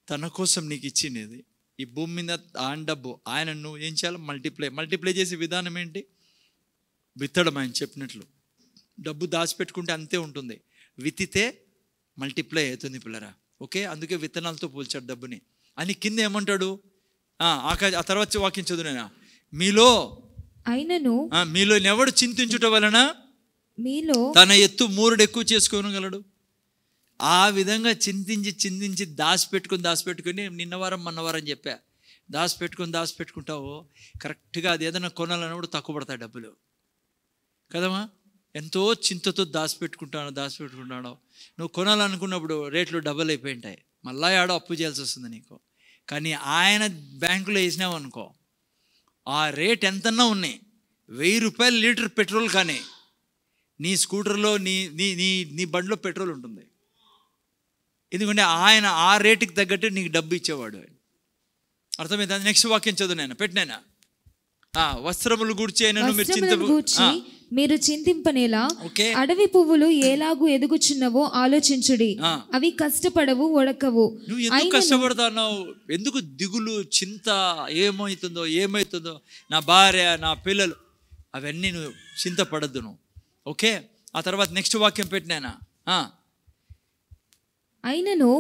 తన కోసం నీకు ఇచ్చినది. ఈ భూమి మీద ఆయన డబ్బు, ఆయన నువ్వు ఏం చేయాలి, మల్టిప్లై చేసే విధానం ఏంటి, విత్తడం. ఆయన చెప్పినట్లు డబ్బు దాచిపెట్టుకుంటే అంతే ఉంటుంది, విత్తితే మల్టిప్లై అవుతుంది పిల్లరా. ఓకే, అందుకే విత్తనాలతో పోల్చాడు డబ్బుని అని. కింద ఏమంటాడు, ఆ తర్వాత వాక్యం చదువునేనా, మీలో ఎవడు చింతించుట వలన మీలో తన ఎత్తు 3 ఎక్కువ చేసుకోగలడు. ఆ విధంగా చింతించి దాచిపెట్టుకుని నిన్న వారం మొన్న వారం చెప్పా, దాచిపెట్టుకుంటావు. కరెక్ట్గా అది ఏదైనా కొనాలన్నప్పుడు తక్కువ పడతాయి డబ్బులు కదమ్మా. ఎంతో చింతతో దాచిపెట్టుకుంటాడు. నువ్వు కొనాలనుకున్నప్పుడు రేట్లు డబల్ అయిపోయి ఉంటాయి, మళ్ళా ఆడో అప్పు చేయాల్సి వస్తుంది నీకు. కానీ ఆయన బ్యాంకులో వేసినావు అనుకో, ఆ రేట్ ఎంతన్నా ఉన్నాయి, ₹1,000 లీటర్ పెట్రోల్, కానీ నీ స్కూటర్లో నీ బండిలో పెట్రోల్ ఉంటుంది. ఎందుకంటే ఆయన ఆ రేటుకి తగ్గట్టు నీకు డబ్బు ఇచ్చేవాడు. అర్థమైంది. నెక్స్ట్ వాక్యం చదువు నేను పెట్టినా. వస్త్రములు గూర్చి మీరు చింతింపనేలా అడవి పువ్వులు ఎలాగూ ఎదుగుచున్నవో ఆలోచించుడి. అవి కష్టపడవు, ఒడకవు. నువ్వు ఎందుకు కష్టపడతావు, ఎందుకు దిగులు చింత, ఏమవుతుందో నా భార్య నా పిల్లలు, అవన్నీ నువ్వు చింతపడద్దు నువ్వు. ఓకే, ఆ తర్వాత నెక్స్ట్ వాక్యం పెట్టినా. అయినను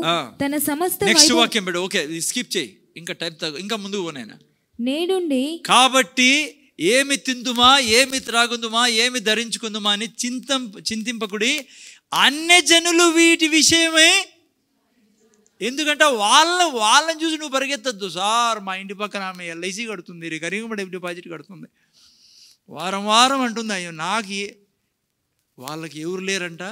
తన సమస్త నెక్స్ట్ వాక్యం పెట్టు. ఓకే, స్కిప్ చేయి, ఇంకా టైం ఇంకా ముందుకు పోనైనా. నేడుండి కాబట్టి ఏమి తిందుమా, ఏమి త్రాగుందుమా, ఏమి ధరించుకుందుమా అని చింతింపకుడి. అన్యజనులు వీటి విషయమై, ఎందుకంటే వాళ్ళని చూసి నువ్వు పరిగెత్తద్దు. సార్ మా ఇంటి పక్కన ఆమె LIC కడుతుంది, కరీంగూడ డిపాజిట్ కడుతుంది, వారం అంటుంది. అయ్యో నాకు వాళ్ళకి ఎవరు లేరంట.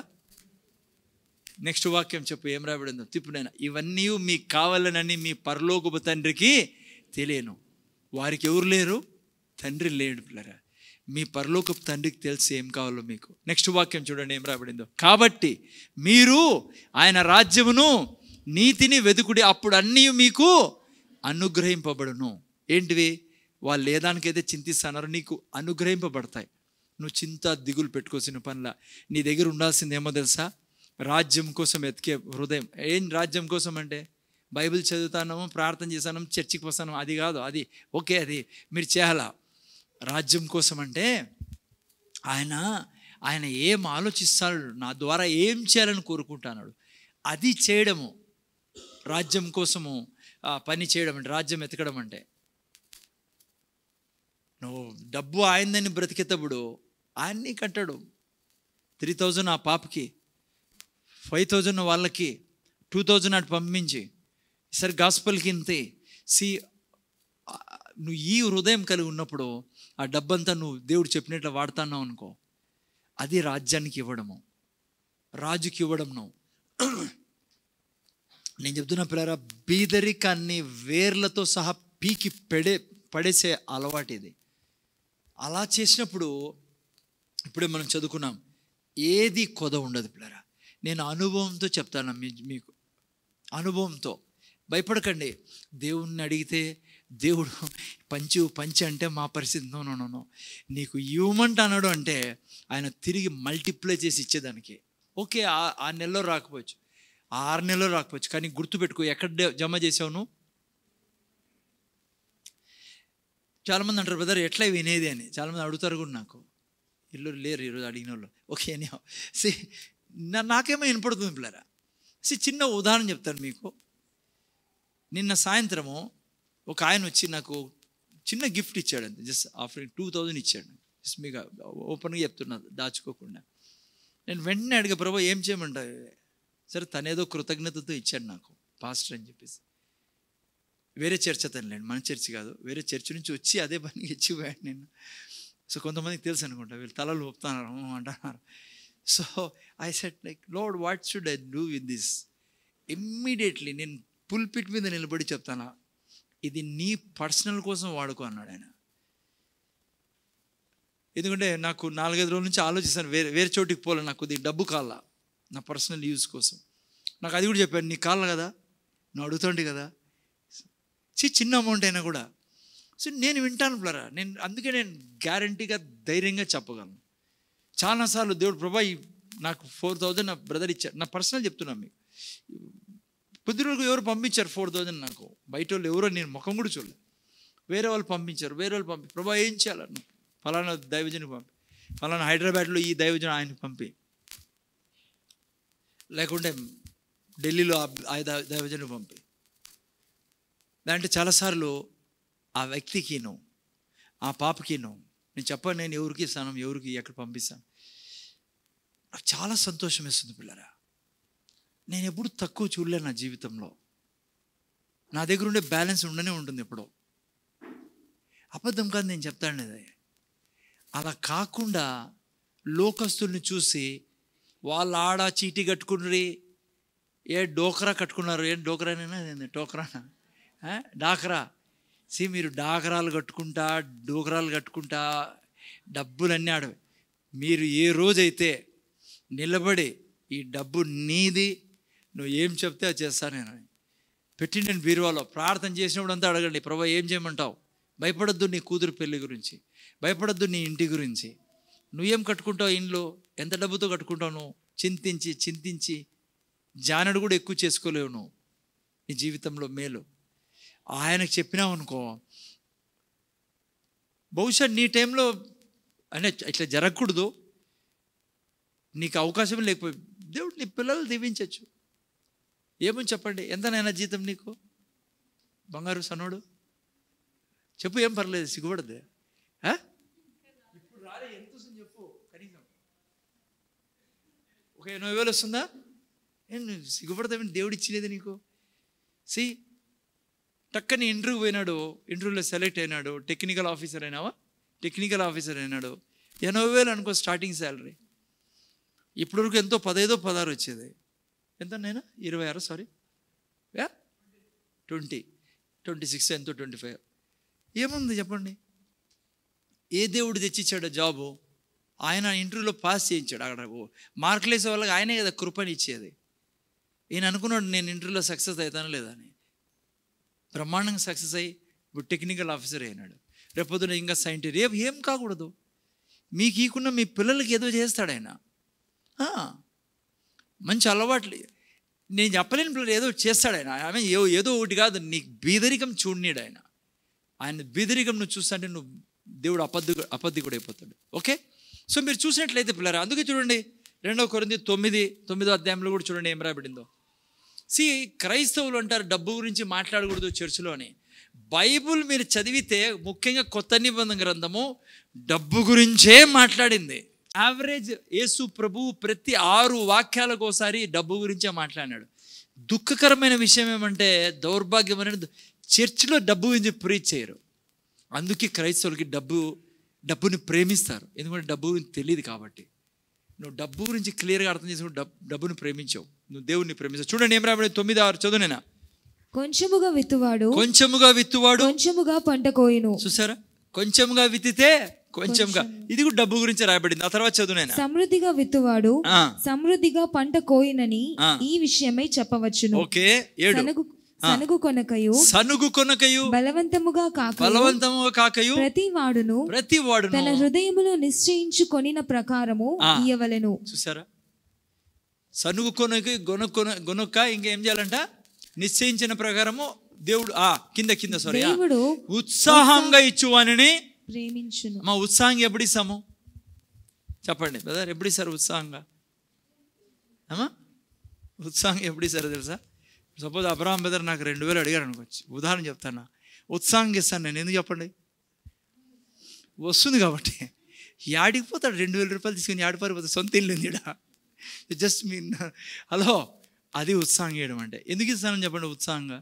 నెక్స్ట్ వాక్యం చెప్పు, ఏం రాబడిందో తిప్పునైనా. ఇవన్నీ మీకు కావాలనని మీ పరలోకపు తండ్రికి తెలియను. వారికి ఎవరు లేరు, తండ్రి లేడు పిల్లరా. మీ పరలోకపు తండ్రికి తెలిసి ఏం కావాలో మీకు. నెక్స్ట్ వాక్యం చూడండి ఏం రాబడిందో. కాబట్టి మీరు ఆయన రాజ్యమును నీతిని వెతుకుడి, అప్పుడు అన్నీ మీకు అనుగ్రహింపబడును. ఏంటివి, వాళ్ళు ఏ దానికైతే చింతిస్తున్నారో నీకు అనుగ్రహింపబడతాయి. నువ్వు చింత దిగులు పెట్టుకోవాల్సిన పనిలా. నీ దగ్గర ఉండాల్సింది ఏమో తెలుసా, రాజ్యం కోసం ఎతికే హృదయం. ఏం రాజ్యం కోసం అంటే, బైబిల్ చదువుతాను, ప్రార్థన చేస్తాను, చర్చికి వస్తాను, అది కాదు. అది ఓకే, అది మీరు చేయాలా. రాజ్యం కోసం అంటే ఆయన ఏం ఆలోచిస్తాడు, నా ద్వారా ఏం చేయాలని కోరుకుంటున్నాడు, అది చేయడము రాజ్యం కోసము పని చేయడం అంటే, రాజ్యం ఎతకడం అంటే. నువ్వు డబ్బు ఆయనదని బ్రతికేటప్పుడు ఆయన్ని కట్టాడు. 3,000 ఆ పాపకి, 5,000 వాళ్ళకి, 2,000 అటు పంపించి, సరే గాస్పల్కి ఇంతే. నువ్వు ఈ హృదయం కలిగి ఉన్నప్పుడు ఆ డబ్బంతా నువ్వు దేవుడు చెప్పినట్లు వాడుతున్నావు అనుకో, అది రాజ్యానికి ఇవ్వడము, రాజుకి ఇవ్వడం. నువ్వు నేను చెప్తున్నా పిల్లరా, బీదరికాన్ని వేర్లతో సహా పీకి పడేసే అలవాటు ఇది. అలా చేసినప్పుడు ఇప్పుడే మనం చదువుకున్నాం, ఏది కొద ఉండదు పిల్లరా. నేను అనుభవంతో చెప్తాను మీకు, అనుభవంతో. భయపడకండి. దేవుణ్ణి అడిగితే దేవుడు పంచి అంటే మా పరిస్థితి నో, నీకు ఇవ్వమంట అన్నాడు అంటే ఆయన తిరిగి మల్టిప్లై చేసి ఇచ్చేదానికి. ఓకే, ఆ నెలలో రాకపోవచ్చు, 6 నెలలో రాకపోవచ్చు, కానీ గుర్తుపెట్టుకో, ఎక్కడ జమ చేసావు నువ్వు. చాలామంది అంటారు, బ్రదర్ ఎట్లా వినేది అని. చాలామంది అడుగుతారు కూడా నాకు, ఇల్లు లేరు ఈరోజు అడిగిన వాళ్ళు. ఓకే అని నాకేమో వినపడుతుంది పిల్లరా. చిన్న ఉదాహరణ చెప్తాను మీకు. నిన్న సాయంత్రము ఒక ఆయన వచ్చి నాకు చిన్న గిఫ్ట్ ఇచ్చాడు, అంతే. జస్ట్ ఆఫర్ 2000 ఇచ్చాడు. జస్ట్ మీకు ఓపెన్గా చెప్తున్నా, దాచుకోకుండా. నేను వెంటనే అడిగా, ప్రభు ఏం చేయమంటావు? సరే, తనేదో కృతజ్ఞతతో ఇచ్చాడు నాకు, పాస్టర్ అని చెప్పేసి. వేరే చర్చ్ అతనులేండి, మన చర్చ్ కాదు, వేరే చర్చ్ నుంచి వచ్చి అదే పనికి ఇచ్చిపోయాడు నేను. సో కొంతమందికి తెలుసు అనుకుంటా, వీళ్ళు తలలు ఒప్పుతున్నారు అంటున్నారు. So I said like, lord what should I do with this? Immediately నేను పుల్పిట్ మీద నిలబడి చెప్తాను, ఇది నీ పర్సనల్ కోసం వాడుకో అన్నాడు ఆయన. ఎందుకంటే నాకు 4-5 రోజుల నుంచి ఆలోచిస్తాను, వేరే చోటికి పోలే, నాకు కొద్దిగా డబ్బు కావాలా నా పర్సనల్ యూజ్ కోసం. నాకు అది కూడా చెప్పాను, నీకు కావాలి కదా, నువ్వు అడుగుతుంటే కదా, చిన్న అమౌంట్ అయినా కూడా. సో నేను వింటాను పిల్లరా. అందుకే నేను గ్యారంటీగా ధైర్యంగా చెప్పగలను. చాలాసార్లు దేవుడు, ప్రభా నాకు 4000 నా బ్రదర్ ఇచ్చారు, నా పర్సనల్ చెప్తున్నాను మీకు. కొద్ది రోజులు ఎవరు పంపించారు 4000 నాకు, బయట వాళ్ళు ఎవరో, నేను ముఖం కూడా చూడలేదు, వేరే వాళ్ళు పంపించారు. ప్రభా ఏం చేయాలను, ఫలానా దైవజనికి పంపి, ఫలానా హైదరాబాద్లో ఈ దైవజన ఆయనకు పంపి, లేకుంటే ఢిల్లీలో ఆ దైవజనికి పంపి. అంటే చాలాసార్లు ఆ వ్యక్తికిను, ఆ పాపకిను నేను చెప్పాను, నేను ఎవరికి ఇస్తాను, ఎవరికి ఎక్కడ పంపిస్తాను. నాకు చాలా సంతోషం వేస్తుంది పిల్లరా. నేను ఎప్పుడు తక్కువ చూడలేను నా జీవితంలో. నా దగ్గర ఉండే బ్యాలెన్స్ ఉండనే ఉంటుంది ఎప్పుడో. అబద్ధం కాదు నేను చెప్తాను అది. అలా కాకుండా లోకస్తుల్ని చూసి వాళ్ళు ఆడ చీటీ కట్టుకుని, డోకరా కట్టుకున్నారు. డోకరానేనా, టోకరానా, డాకరా. మీరు డాకరాలు కట్టుకుంటా, డోకరాలు కట్టుకుంటా, డబ్బులన్నీ ఆడవి. మీరు ఏ రోజైతే నిలబడి ఈ డబ్బు నీది, నువ్వు ఏం చెప్తే అది చేస్తాను నేను పెట్టి, నేను బీరువాలో ప్రార్థన చేసినప్పుడు అంతా అడగండి, ప్రభా ఏం చేయమంటావు? భయపడద్దు నీ కూతురు పెళ్లి గురించి, భయపడద్దు నీ ఇంటి గురించి, నువ్వేం కట్టుకుంటావు, ఇంట్లో ఎంత డబ్బుతో కట్టుకుంటావు, నువ్వు చింతించి జానడు కూడా ఎక్కువ చేసుకోలేవు నువ్వు నీ జీవితంలో. మేలు ఆయనకు చెప్పినావు అనుకో, బహుశా నీ టైంలో అంటే ఇట్లా జరగకూడదు, నీకు అవకాశం లేకపోయి దేవుడు నీ పిల్లలు దీవించవచ్చు. ఏమని చెప్పండి, ఎంతనైనా జీతం నీకు, బంగారు సన్నోడు చెప్పు, ఏం పర్లేదు, సిగ్గుపడద్దు. ఇప్పుడు రాలే, ఎంత వస్తుంది చెప్పు, కనీసం ఒక 80,000 వస్తుందా? ఏం సిగ్గుపడతామని దేవుడు ఇచ్చినది నీకు. టక్కని ఇంటర్వ్యూ పోయినాడు, ఇంటర్వ్యూలో సెలెక్ట్ అయినాడు, టెక్నికల్ ఆఫీసర్ అయినాడు, 80,000 అనుకో స్టార్టింగ్ శాలరీ. ఇప్పటివరకు ఎంతో 15, 16 వచ్చేది. ఎంత నైనా 26, సారీ 20, 26 ఎంతో 25. ఏముంది చెప్పండి? ఏ దేవుడు తెచ్చిచ్చాడో జాబు? ఆయన ఇంటర్వ్యూలో పాస్ చేయించాడు. అక్కడ మార్కులు వేసే వాళ్ళకి ఆయనే కదా కృపని ఇచ్చేది. ఈయన అనుకున్నాడు నేను ఇంటర్వ్యూలో సక్సెస్ అవుతాను లేదా అని. బ్రహ్మాండంగా సక్సెస్ అయ్యి ఇప్పుడు టెక్నికల్ ఆఫీసర్ అయినాడు. రేపొద్దున ఇంకా సైంటిస్ట్. రేపు ఏం కాకూడదు, మీకు ఈకున్న మీ పిల్లలకి ఏదో చేస్తాడు ఆయన. మంచి అలవాట్లు నేను చెప్పలేని పిల్లలు ఏదో చేస్తాడు ఆయన. ఆమె ఏదో ఒకటి కాదు, నీకు బీదరికం చూడనీడు ఆయన. ఆయన బీదరికం నువ్వు చూస్తాంటే నువ్వు దేవుడు అబద్ధికుడు అయిపోతాడు. ఓకే, సో మీరు చూసినట్లయితే పిల్లలు, అందుకే చూడండి 2 కొరింథీ 9వ అధ్యాయంలో కూడా చూడండి ఏం రాబడిందో. క్రైస్తవులు అంటారు డబ్బు గురించి మాట్లాడకూడదు చర్చిలో అని. బైబుల్ మీరు చదివితే ముఖ్యంగా కొత్త నిబంధన గ్రంథము డబ్బు గురించే మాట్లాడింది. యావరేజ్ యేసు ప్రభువు ప్రతి 6 వాక్యాలకు ఒకసారి డబ్బు గురించే మాట్లాడినాడు. దుఃఖకరమైన విషయం ఏమంటే, దౌర్భాగ్యం అనేది చర్చిలో డబ్బు గురించి ప్రీచ్ చేయరు. అందుకే క్రైస్తవులకి డబ్బుని ప్రేమిస్తారు. ఎందుకంటే డబ్బు గురించి తెలియదు కాబట్టి. నువ్వు డబ్బు గురించి క్లియర్గా అర్థం చేసుకుని డబ్బుని ప్రేమించావు, నువ్వు దేవుణ్ణి ప్రేమించావు. చూడండి ఏం రాబడి 9:6 చదువునేనా. కొంచెముగా విత్తువాడు కొంచెముగా పంట కోయును. చూసారా, కొంచెముగా విత్తితే కొంచెంగా, ఇది కూడా డబ్బు గురించి రాయబడింది. ఆ తర్వాత చదువునేనా. సమృద్ధిగా విత్తువాడు సమృద్ధిగా పంట కోయునని ఈ విషయమై చెప్పవచ్చును. ఓకే. 7 సనుగు కొనకయు బలవంతముగా కాకయు ప్రతి వాడును తన హృదయములో నిశ్చయించుకొనిన ప్రకారము ఇయ్యవలెను. చూసారా, సనుగు కొనక ఇంకేం చేయాలంట, నిశ్చయించిన ప్రకారము దేవుడు దేవుడు ఉత్సాహంగా ఇచ్చువాని ప్రేమించును. మా ఉత్సాహంగా ఎప్పుడు ఇస్తాము చెప్పండి బ్రదర్, ఎప్పుడు ఇస్తారు ఉత్సాహంగా? ఉత్సాహంగా ఎప్పుడు ఇస్తారు తెలుసా? సపోజ్ అబ్రహాం బ్రదర్ నాకు 2000 అడిగారు అనుకోవచ్చు, ఉదాహరణ చెప్తాను. ఉత్సాహంగా ఇస్తాను నేను, ఎందుకు చెప్పండి? వస్తుంది కాబట్టి. యాడికి పోతాడు 2000 రూపాయలు తీసుకుని, యాడి పారిపోతాడు? సొంత ఇల్లు ఉంది జస్ట్ మీ హలో, అది ఉత్సాహంగా ఇవ్వడం అంటే. ఎందుకు ఇస్తానని చెప్పండి ఉత్సాహంగా?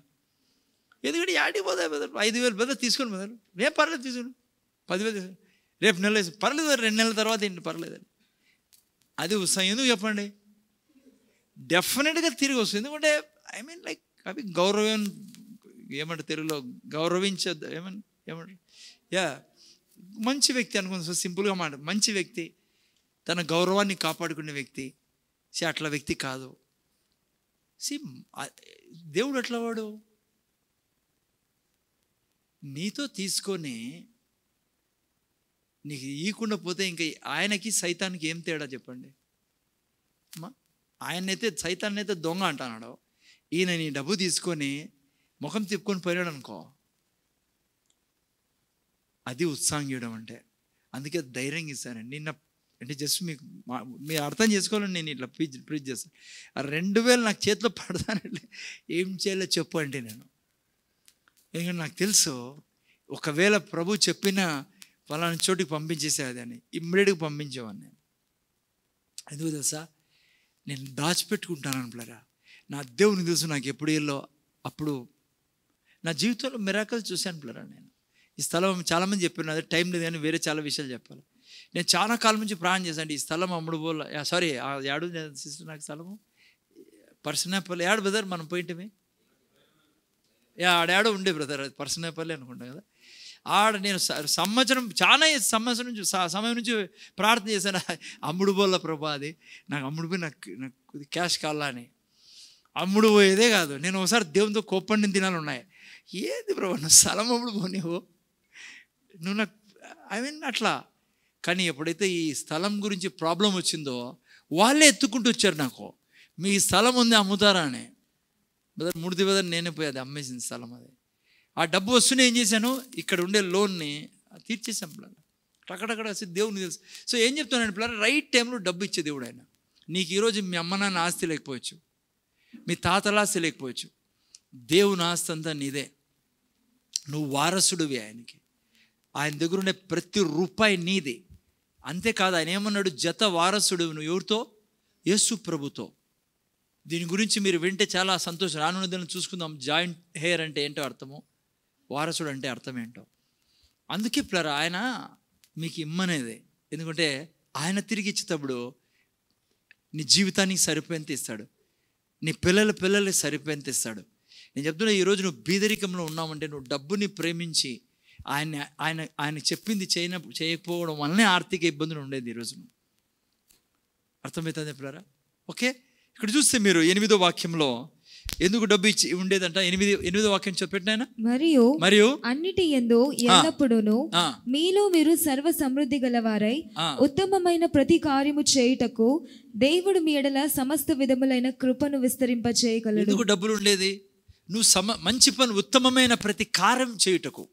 ఎందుకంటే యాడికి పోతాయి బ్రదర్, 5000 బ్రదర్ తీసుకోండి బ్రదర్, రేపు పర్లేదు తీసుకోండి, 10,000 తీసుకోండి, రేపు నెల పర్లేదు, 2 నెలల తర్వాత ఏంటి పర్లేదు, అది ఉత్సాహం. ఎందుకు చెప్పండి? డెఫినెట్గా తిరిగి వస్తుంది. ఎందుకంటే ఐ మీన్ లైక్ అవి గౌరవం ఏమంటారు తెలుగులో, గౌరవించద్దు ఏమంటారు మంచి వ్యక్తి అనుకుంది, సింపుల్గా మాట, మంచి వ్యక్తి, తన గౌరవాన్ని కాపాడుకునే వ్యక్తి. అట్లా వ్యక్తి కాదు. దేవుడు ఎట్లా వాడు, నీతో తీసుకొని నీకు ఈకుండా పోతే ఇంకా ఆయనకి సైతానికి ఏం తేడా చెప్పండి? ఆయనైతే సైతాన్ని అయితే దొంగ అంటున్నాడు, ఈయన నీ డబ్బు తీసుకొని ముఖం తిప్పుకొని పోయినాడు అనుకో, అది ఉత్సాహం ఇవ్వడం అంటే. అందుకే ధైర్యంగా ఇస్తానండి. నిన్న అంటే జస్ట్ మీరు అర్థం చేసుకోవాలని నేను ఇట్లా ప్రీచ్ చేస్తాను. 2000 నాకు చేతిలో పడతానండి, ఏం చేయాలో చెప్పు అంటే నేను, ఎందుకంటే నాకు తెలుసు ఒకవేళ ప్రభు చెప్పిన ఫలానా చోటికి పంపించేసేది అని ఇమ్మీడియట్గా పంపించేవాడిని నేను. ఎందుకు తెలుసా, నేను దాచిపెట్టుకుంటాను అనుకున్నారా, నా దేవుని తెలుసు నాకు ఎప్పుడు వెళ్ళో అప్పుడు. నా జీవితంలో మిరాకల్ చూశాను పిల్లరా. నేను ఈ స్థలం చాలామంది చెప్పాను, అదే టైం లేదు కానీ వేరే చాలా విషయాలు చెప్పాలి. నేను చాలా కాలం నుంచి ప్రాణం చేశాను, ఈ స్థలం అమ్ముడు పోల, సారీ యాడు సిస్టర్ నాకు స్థలము పర్సనేపల్లి యాడు బ్రదర్, మనం పోయింటిమి ఆడాడో ఉండే బ్రదర్, అది పర్సనేపల్లి అనుకుంటాం కదా. ఆడ నేను సంవత్సరం నుంచి సమయం నుంచి ప్రార్థన చేశాను, అమ్ముడు పోల ప్రభా, అది నాకు అమ్ముడు పోయి నాకు క్యాష్ కావాలా అని. అమ్ముడు పోయేదే కాదు, నేను ఒకసారి దేవునితో కోప్పండిన దినాలు ఉన్నాయి. ఏది ప్రభా నువ్వు స్థలం అమ్ముడు పో, నువ్వు నాకు ఐ మీన్ అట్లా. కానీ ఎప్పుడైతే ఈ స్థలం గురించి ప్రాబ్లం వచ్చిందో వాళ్ళే ఎత్తుకుంటూ వచ్చారు నాకు, మీ స్థలం ఉంది అమ్ముతారా అని. బ్రదర్ మూడు బ్రదర్ నేనే పోయి అది అమ్మేసిన స్థలం. అది ఆ డబ్బు వస్తూనే ఏం చేశాను, ఇక్కడ ఉండే లోన్ని తీర్చేసాం పిల్లలు, అక్కడక్కడ దేవుని తెలుసు. సో ఏం చెప్తున్నాను పిల్లలు, రైట్ టైంలో డబ్బు ఇచ్చే దేవుడు ఆయన. నీకు ఈరోజు మీ అమ్మ నాన్న ఆస్తి లేకపోవచ్చు, మీ తాతల ఆస్తి లేకపోవచ్చు, దేవుని ఆస్తి అంతా నీదే, నువ్వు వారసుడివి ఆయనకి. ఆయన దగ్గర ఉండే ప్రతి రూపాయి నీది. అంతేకాదు ఆయన ఏమన్నాడు, జత వారసుడు నువ్వు ఎవరితో? యేసు ప్రభుతో. దీని గురించి మీరు వింటే చాలా సంతోషం. రానున్న దాన్ని చూసుకుందాం. జాయింట్ హెయిర్ అంటే ఏంటో అర్థము, వారసుడు అంటే అర్థం ఏంటో. అందుకే ప్లరా ఆయన మీకు ఇమ్మనేది. ఎందుకంటే ఆయన తిరిగి ఇచ్చేటప్పుడు నీ జీవితానికి సరిపోయేంత ఇస్తాడు, నీ పిల్లలకి సరిపోయేంత ఇస్తాడు. నేను చెప్తున్నా, ఈరోజు నువ్వు బీదరికంలో ఉన్నావంటే నువ్వు డబ్బుని ప్రేమించి ఆయన చెప్పింది చేయకపోవడం వల్లనే ఆర్థిక ఇబ్బందులు ఉండేది ఈరోజు. అర్థమవుతుంది ఎప్పుడారా? ఓకే, ఇక్కడ చూస్తే మీరు 8వ వాక్యంలో ఎందుకు డబ్బు ఇచ్చి ఉండేదంట. 8వ వాక్యం చెప్పినాయన, మరియు అన్నిటి యందు ఎల్లప్పుడూను మీలో మీరు సర్వ సమృద్ధి గలవారై ఉత్తమమైన ప్రతి కార్యము చేయుటకు దేవుడు మీ ఎడల సమస్త విధములైన కృపను విస్తరింప చేయగలడు. ఎందుకు డబ్బులు ఉండేది? నువ్వు మంచి పని, ఉత్తమమైన ప్రతి కార్యం చేయుటకు.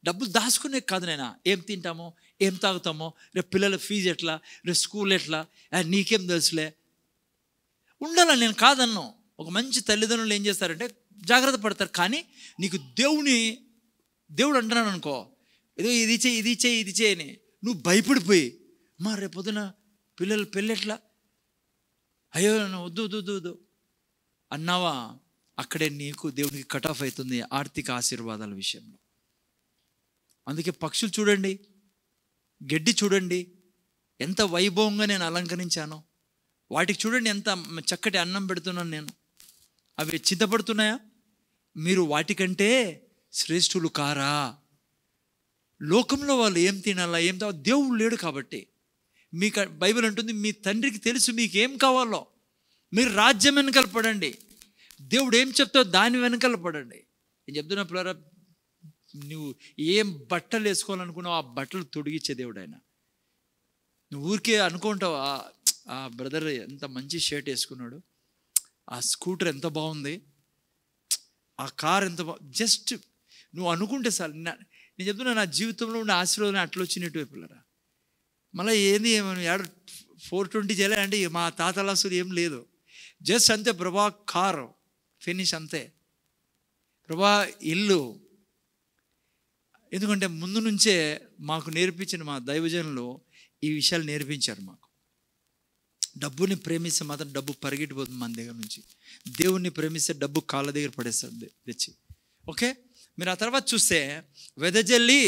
డబ్బులు దాచుకునే కాదు నైనా, ఏం తింటామో ఏం తాగుతామో, రేపు పిల్లల ఫీజు ఎట్లా, రేపు స్కూల్ ఎట్లా, నీకేం తెలుసులే ఉండాలని నేను కాదన్నాను. ఒక మంచి తల్లిదండ్రులు ఏం చేస్తారంటే జాగ్రత్త పడతారు. కానీ నీకు దేవుడు అంటున్నాను అనుకో, ఏదో ఇది చేయని నువ్వు భయపడిపోయి, మా రేపొద్దున పిల్లలు పెళ్ళెట్లా, అయ్యో వద్దు అన్నావా అక్కడే నీకు దేవునికి కట్ ఆఫ్ అవుతుంది ఆర్థిక ఆశీర్వాదాల విషయంలో. అందుకే పక్షులు చూడండి, గడ్డి చూడండి, ఎంత వైభవంగా నేను అలంకరించానో. వాటికి చూడండి ఎంత చక్కటి అన్నం పెడుతున్నాను నేను. అవి చింతపడుతున్నాయా? మీరు వాటికంటే శ్రేష్ఠులు కారా? లోకంలో వాళ్ళు ఏం తినాలా, ఏం దేవుడు లేడు కాబట్టి. మీకు బైబిల్ అంటుంది, మీ తండ్రికి తెలుసు మీకు ఏం కావాలో. మీరు రాజ్యం వెనకాల పడండి, దేవుడు ఏం చెప్తావు దాని వెనకాల పడండి. నేను చెప్తున్నా పిల్లరా, నువ్వు ఏం బట్టలు వేసుకోవాలనుకున్నావు ఆ బట్టలు తొడిగిచ్చే దేవుడు ఆయన. నువ్వు ఊరికే అనుకుంటావు, ఆ బ్రదర్ ఎంత మంచి షర్ట్ వేసుకున్నాడు, ఆ స్కూటర్ ఎంత బాగుంది, ఆ కార్ ఎంత జస్ట్ నువ్వు అనుకుంటే సార్. నేను చెప్తున్నా, నా జీవితంలో ఉండే ఆశీర్వాదం అట్లా వచ్చినట్టు పిల్లరా. మళ్ళీ ఏంది ఏమన్నా 420 చేయాలంటే మా తాతలాసులు ఏం లేదు, జస్ట్ అంతే ప్రభా కారు ఫినిష్ అంతే, ప్రభా ఇల్లు. ఎందుకంటే ముందు నుంచే మాకు నేర్పించిన మా దైవజనులు ఈ విషయాలు నేర్పించారు మాకు. డబ్బుని ప్రేమిస్తే మాత్రం డబ్బు పరిగెట్టిపోతుంది మన దగ్గర నుంచి. దేవుణ్ణి ప్రేమిస్తే డబ్బు కాళ్ళ దగ్గర పడేస్తుంది తెచ్చి. ఓకే, మీరు ఆ తర్వాత చూస్తే వెదజల్లి,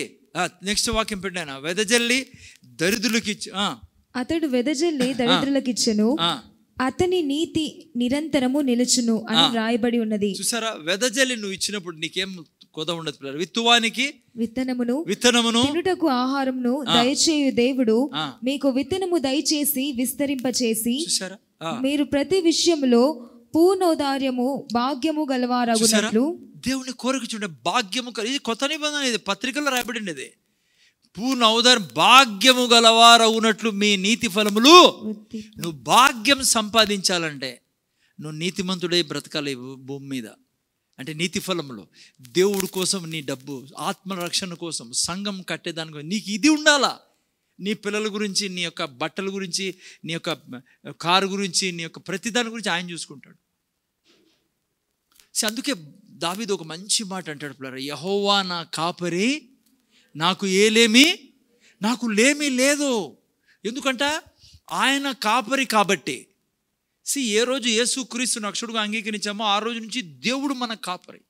నెక్స్ట్ వాక్యం పెట్టాను, వెదజల్లి దరిద్రులకి ఇచ్చి, అతడు వెదజల్లి దరిద్రులకు ఇచ్చెను, అతని నీతి నిరంతరము నిలుచును అని రాయబడి ఉన్నది. చూసారా, వెదజల్లి నువ్వు ఇచ్చినప్పుడు నీకేం కొద ఉండదు పిల్లలు. విత్తువానికి విత్తనమును తినుటకు ఆహారమును దయచేయు దేవుడు మీకు విత్తనము దయచేసి విస్తరింపచేసి, మీరు ప్రతి విషయములో పూర్ణోదార్యము భాగ్యము గలవారగునట్లు. దేవుని కోరిక చూడండి, భాగ్యము. ఇది కొత్త నిబంధన, ఇది పత్రికల్లో రాయబడింది. ఇది పూర్ణ ఔదార్యం, భాగ్యము గలవారవునట్లు మీ నీతి ఫలములు. నువ్వు భాగ్యం సంపాదించాలంటే నువ్వు నీతిమంతుడై బ్రతకాలి భూమి మీద. అంటే నీతి ఫలములు, దేవుడి కోసం నీ డబ్బు, ఆత్మరక్షణ కోసం, సంఘం కట్టేదాని కోసం నీకు ఇది ఉండాలా. నీ పిల్లల గురించి, నీ యొక్క బట్టల గురించి, నీ యొక్క కారు గురించి, నీ యొక్క ప్రతి దాని గురించి ఆయన చూసుకుంటాడు. అందుకే దావీదు ఒక మంచి మాట అంటాడు పిల్లరా, యెహోవా నా కాపరి, నాకు నాకు లేమి లేదు. ఎందుకంట ఆయన కాపరి కాబట్టి. ఏ రోజు యేసుక్రీస్తును రక్షకుడుగా అంగీకరించామో ఆ రోజు నుంచి దేవుడు మన కాపరి.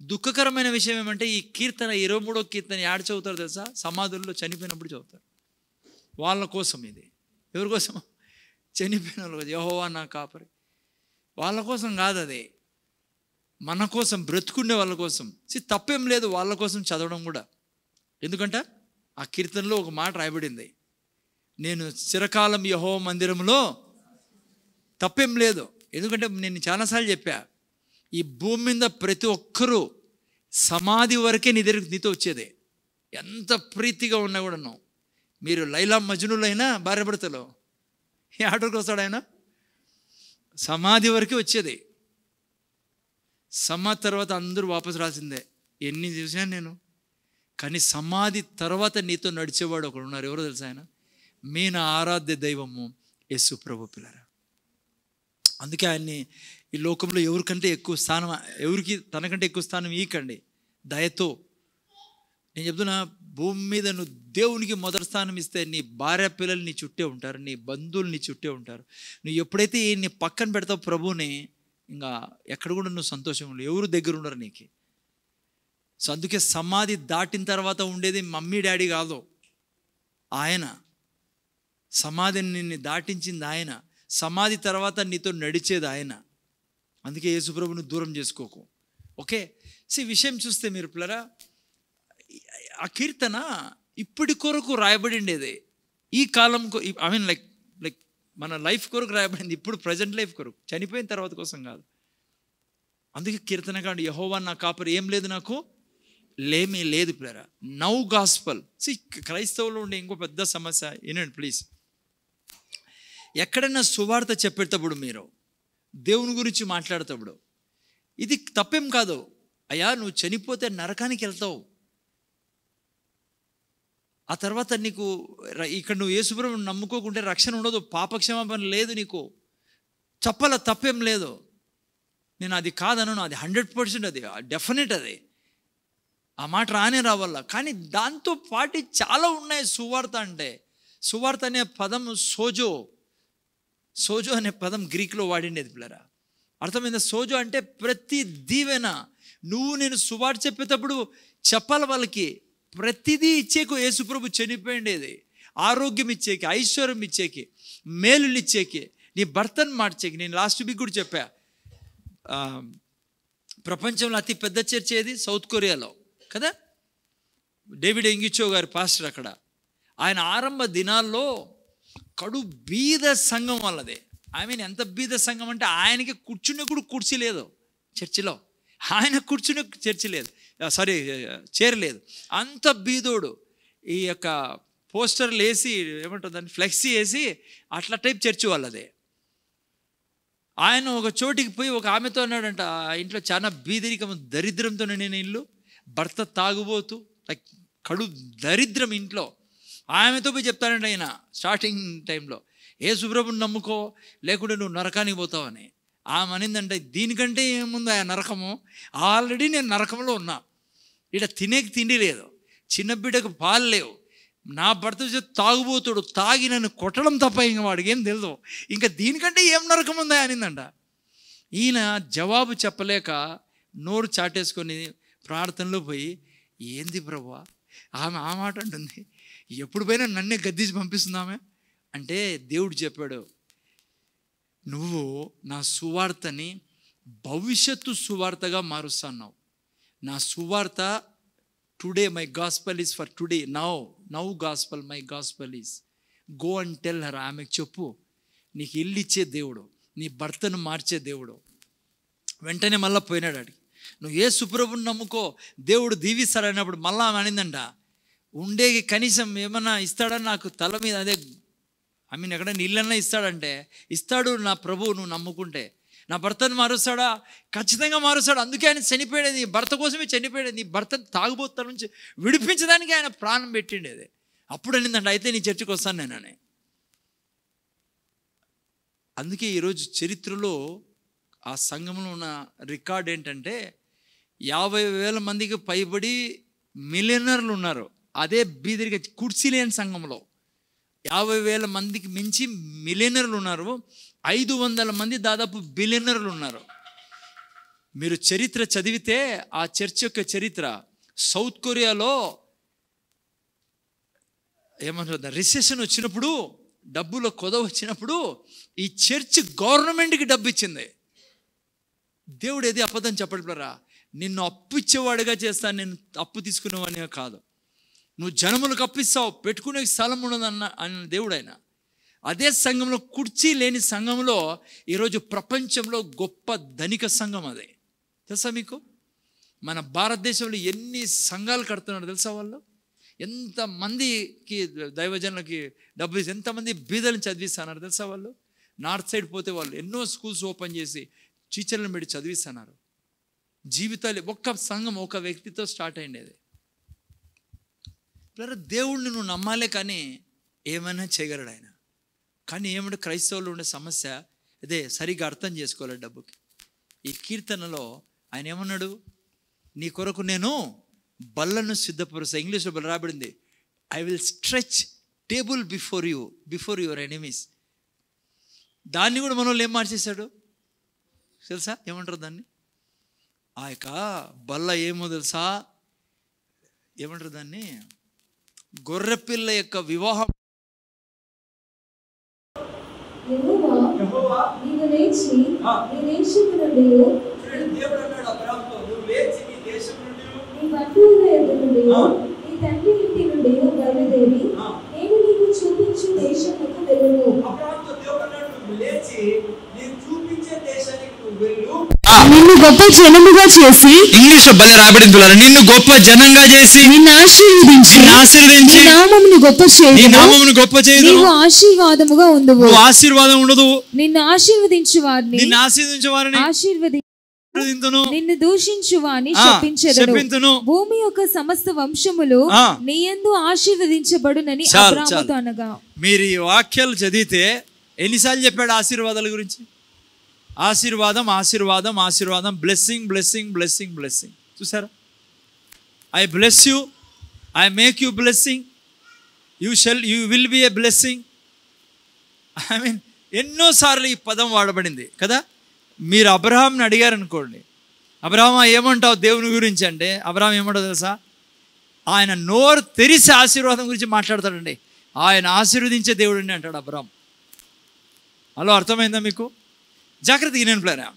దుఃఖకరమైన విషయం ఏమంటే ఈ కీర్తన 23వ కీర్తన యాడ్ చదువుతారు తెలుసా? సమాధుల్లో చనిపోయినప్పుడు చదువుతారు. వాళ్ళ కోసం ఇది. ఎవరి కోసం? చనిపోయిన వాళ్ళ కోసం. యెహోవా నా కాపరి, వాళ్ళ కోసం కాదు, అది మన కోసం, బ్రతుకుండే వాళ్ళ కోసం. తప్పేం లేదు వాళ్ళ కోసం చదవడం కూడా. ఎందుకంటే ఆ కీర్తనలో ఒక మాట రాయబడింది, నేను చిరకాలం యెహోవా మందిరంలో. తప్పేం లేదు. ఎందుకంటే నేను చాలాసార్లు చెప్పా, ఈ భూమి మీద ప్రతి ఒక్కరూ సమాధి వరకే నీతో వచ్చేదే. ఎంత ప్రీతిగా ఉన్నా కూడా మీరు లైలా మజ్నులైనా భార్యాభర్తలో ఈ ఆటోకి వస్తాడు ఆయన, సమాధి వరకే వచ్చేది. సమాధి తర్వాత అందరూ వాపసు రాసిందే. ఎన్ని చూసాను నేను. కానీ సమాధి తర్వాత నీతో నడిచేవాడు ఒకడు ఉన్నారు. ఎవరో తెలుసా? ఆయన మీ నా ఆరాధ్య దైవము యేసు ప్రభు పిల్లరా. అందుకే ఆయన్ని ఈ లోకంలో ఎవరికంటే ఎక్కువ స్థానం, ఎవరికి తనకంటే ఎక్కువ స్థానం ఈకండి దయతో. నేను చెప్తున్నా, భూమి మీద నువ్వు దేవునికి మొదటి స్థానం ఇస్తే నీ భార్య పిల్లలు నీ చుట్టే ఉంటారు, నీ బంధువులు నీ చుట్టే ఉంటారు. నువ్వు ఎప్పుడైతే ఈయన్ని పక్కన పెడతావు ప్రభుని, ఇంకా ఎక్కడ కూడా నువ్వు సంతోషం ఉండవు, ఎవరు దగ్గర ఉండరు నీకు. అందుకే సమాధి దాటిన తర్వాత ఉండేది మమ్మీ డాడీ కాదు, ఆయన. సమాధిని నిన్ను దాటించింది ఆయన, సమాధి తర్వాత నీతో నడిచేది ఆయన. అందుకే యేసుప్రభుని దూరం చేసుకోకు. ఓకే, విషయం చూస్తే మీరు పిల్లరా, ఆ కీర్తన ఇప్పటి కొరకు రాయబడి ఉండేది, ఈ కాలం, ఐ మీన్ లైక్ మన లైఫ్ కొరకు రాయబడింది, ఇప్పుడు ప్రజెంట్ లైఫ్ కొరకు, చనిపోయిన తర్వాత కోసం కాదు. అందుకే కీర్తన కాదు, యెహోవా నా కాపరి, ఏం లేదు నాకు లేమీ లేదు పిల్లరా. Now gospel. క్రైస్తవులు ఉండే ఇంకో పెద్ద సమస్య ఏనండి ప్లీజ్, ఎక్కడైనా సువార్త చెప్పేటప్పుడు, మీరు దేవుని గురించి మాట్లాడేటప్పుడు, ఇది తప్పేం కాదు. అయ్యా నువ్వు చనిపోతే నరకానికి వెళ్తావు, ఆ తర్వాత నీకు ఇక్కడ నువ్వు యేసుప్రభువుని నమ్ముకోకుంటే రక్షణ ఉండదు, పాపక్షమాపణ లేదు నీకు, చెప్పాల, తప్పేం లేదు. నేను అది కాదను, అది 100%, అది డెఫినెట్, అది ఆ మాట రానే రావాల. కానీ దాంతో పాటు చాలా ఉన్నాయి సువార్త అంటే. సువార్త అనే పదం సోజో అనే పదం గ్రీక్లో వాడిండేది పిల్లరా. అర్థమైందా? సోజో అంటే ప్రతి దీవెన. నువ్వు నేను సువార్త చెప్పేటప్పుడు చెప్పాలి వాళ్ళకి. ప్రతిదీ ఇచ్చేకు యేసుప్రభు చనిపోయిండేది. ఆరోగ్యం ఇచ్చేకి, ఐశ్వర్యం ఇచ్చేకి, మేలులు ఇచ్చేకి, నీ భర్తను మార్చేకి. నేను లాస్ట్ వీక్ కూడా చెప్పా, ప్రపంచంలో అతి పెద్ద చర్చ్ ఏది? సౌత్ కొరియాలో కదా. డేవిడ్ ఎంగిచో గారి పాస్టర్ అక్కడ. ఆయన ఆరంభ దినాల్లో కడు బీద సంఘం వాళ్ళదే. ఎంత బీద సంఘం అంటే ఆయనకి కూర్చునే కూడా కుర్చీ లేదు చర్చిలో. ఆయన కూర్చునే చర్చి లేదు, చేరలేదు. అంత బీదోడు. ఈ యొక్క పోస్టర్లు వేసి ఏమంటారు దాన్ని, ఫ్లెక్సీ వేసి అట్లా టైప్ చర్చి వాళ్ళదే. ఆయన ఒక చోటికి పోయి ఒక ఆమెతో అన్నాడంట, ఆ ఇంట్లో చాలా బీదరికం, దరిద్రంతో నేను ఇల్లు, భర్త తాగుబోతూ, కడు దరిద్రం ఇంట్లో. ఆమెతో పోయి చెప్తానంట ఆయన స్టార్టింగ్ టైంలో, యేసుప్రభుని నమ్ముకో లేకుంటే నువ్వు నరకానికి పోతావని. ఆమె అనిందంటే, దీనికంటే ఏముంది ఆ నరకము, ఆల్రెడీ నేను నరకంలో ఉన్నా. ఇక్కడ తినేకి తిండి లేదు, చిన్న బిడ్డకు పాలు లేవు, నా భర్త తాగుబోతుడు, తాగి నన్ను కొట్టడం తప్ప ఇంక వాడికి ఏం తెలియదు, ఇంకా దీనికంటే ఏం నరకం ఉందా అనిందంట. ఈయన జవాబు చెప్పలేక నోరు చాటేసుకొని ప్రార్థనలో పోయి, ఏంది ప్రభువా ఆమె ఆ మాట అంటుంది, ఎప్పుడు పోయినా నన్నే గద్దించి పంపిస్తుందామె అంటే, దేవుడు చెప్పాడు, నువ్వు నా సువార్తని భవిష్యత్తు సువార్తగా మారుస్తున్నావు. నా సువార్త today, my gospel is for today, now gospel, my gospel is go and tell her. ఆమెకు చెప్పు, నీకు ఇల్లు ఇచ్చే దేవుడు, నీ భర్తను మార్చే దేవుడు. వెంటనే మళ్ళీ పోయినాడు అడిగి, నువ్వు యేసుప్రభుని నమ్ముకో దేవుడు దీవిస్తాడన్నప్పుడు మళ్ళా అనిందంట, ఉండే కనీసం ఏమన్నా ఇస్తాడని నాకు తల మీద, అదే ఎక్కడ నీళ్ళన్నా ఇస్తాడంటే ఇస్తాడు నా ప్రభువు, నువ్వు నమ్ముకుంటే. నా భర్తను మారుస్తాడా? ఖచ్చితంగా మారుస్తాడు. అందుకే ఆయన చనిపోయాడు, నీ భర్త కోసమే చనిపోయాడు, నీ భర్తను తాగుబోతుల నుంచి విడిపించడానికి ఆయన ప్రాణం పెట్టిండేది. అప్పుడు అనిందంట, అయితే నీ చర్చకు వస్తాను నేనని. అందుకే ఈరోజు చరిత్రలో ఆ సంఘంలో ఉన్న రికార్డ్ ఏంటంటే, 50,000 మందికి పైబడి మిలియనర్లు ఉన్నారు. అదే బీదరిగా కుర్చీ లేని సంఘంలో 50,000 మందికి మించి మిలియనర్లు ఉన్నారు. 500 మంది దాదాపు బిలియనర్లు ఉన్నారు. మీరు చరిత్ర చదివితే ఆ చర్చ్ యొక్క చరిత్ర, సౌత్ కొరియాలో ఏమంటారు, రిసెషన్ వచ్చినప్పుడు, డబ్బులో కొదవ వచ్చినప్పుడు ఈ చర్చ్ గవర్నమెంట్కి డబ్బు ఇచ్చింది. దేవుడు ఏది అబద్ధం చెప్పట్లేరా, నిన్ను అప్పు ఇచ్చేవాడిగా చేస్తాను, నేను అప్పు తీసుకునేవాడిగా కాదు. నువ్వు జనములకు అప్పిస్తావు, పెట్టుకునే స్థలం ఉండదన్న అన్న దేవుడు ఆయన. అదే సంఘంలో, కుర్చీ లేని సంఘంలో ఈరోజు ప్రపంచంలో గొప్ప ధనిక సంఘం అదే. తెలుసా మీకు? మన భారతదేశంలో ఎన్ని సంఘాలు కడుతున్నారు తెలుసా? వాళ్ళు ఎంతమందికి దైవజనులకి డబ్బులు, ఎంతమంది బీదలను చదివిస్తున్నారు తెలుసా? వాళ్ళు నార్త్ సైడ్ పోతే వాళ్ళు ఎన్నో స్కూల్స్ ఓపెన్ చేసి టీచర్లను పెట్టి చదివిస్తున్నారు. జీవితాలు ఒక్క సంఘం ఒక వ్యక్తితో స్టార్ట్ అయ్యేది. దేవుడిని నువ్వు నమ్మాలే కానీ ఏమైనా చేయగలడు ఆయన. కానీ ఏమంటే క్రైస్తవులు ఉండే సమస్య అదే, సరిగ్గా అర్థం చేసుకోవాలి డబ్బుకి. ఈ కీర్తనలో ఆయన ఏమన్నాడు, నీ కొరకు నేను బల్లను సిద్ధపరుస్తా. ఇంగ్లీష్లో బల్ల రాబడింది, I will stretch table before your enemies. దాన్ని కూడా మన వాళ్ళు ఏం మార్చేశాడు తెలుసా? ఏమంటారు దాన్ని? ఆ యొక్క బల్ల ఏమో తెలుసా, ఏమంటారు దాన్ని? గొర్రెపిల్ల యొక్క వివాహం. నిన్ను గొప్ప జనముగా చేసి, ఇంగ్లీష్ భలే రాబడింది, నిన్ను గొప్ప జనంగా చేసి, నిన్ను ఆశీర్వదించి నామమును గొప్ప చేయు. నీవు ఆశీర్వాదముగా ఉండువు. ఆశీర్వాదం ఉండదు. నిన్ను ఆశీర్వదించు వారిని నిన్ను దూషించు వారిని శపించెదను. భూమి యొక్క సమస్త వంశములు నీ యందు ఆశీర్వదించబడునని అబ్రాహాముతో అనగా. మీరు ఈ వాక్యాలు చదివితే ఎన్నిసార్లు చెప్పాడు ఆశీర్వాదాల గురించి? ఆశీర్వాదం, ఆశీర్వాదం, ఆశీర్వాదం, బ్లెస్సింగ్, బ్లెస్సింగ్, బ్లెస్సింగ్, బ్లెస్సింగ్. చూసారా? I bless you, I make you blessing, you will be a blessing. ఎన్నోసార్లు ఈ పదం వాడబడింది కదా. మీరు అబ్రహాంని అడిగారనుకోండి, అబ్రహామా ఏమంటావు దేవుని గురించి అంటే, అబ్రహాం ఏమంటావు తెలుసా? ఆయన నోరు తెరిసి ఆశీర్వాదం గురించి మాట్లాడతాడండి. ఆయన ఆశీర్వదించే దేవుడిని అంటాడు అబ్రహాం. అలా అర్థమైందా మీకు? జాగ్రత్తగా నేను ప్లారా.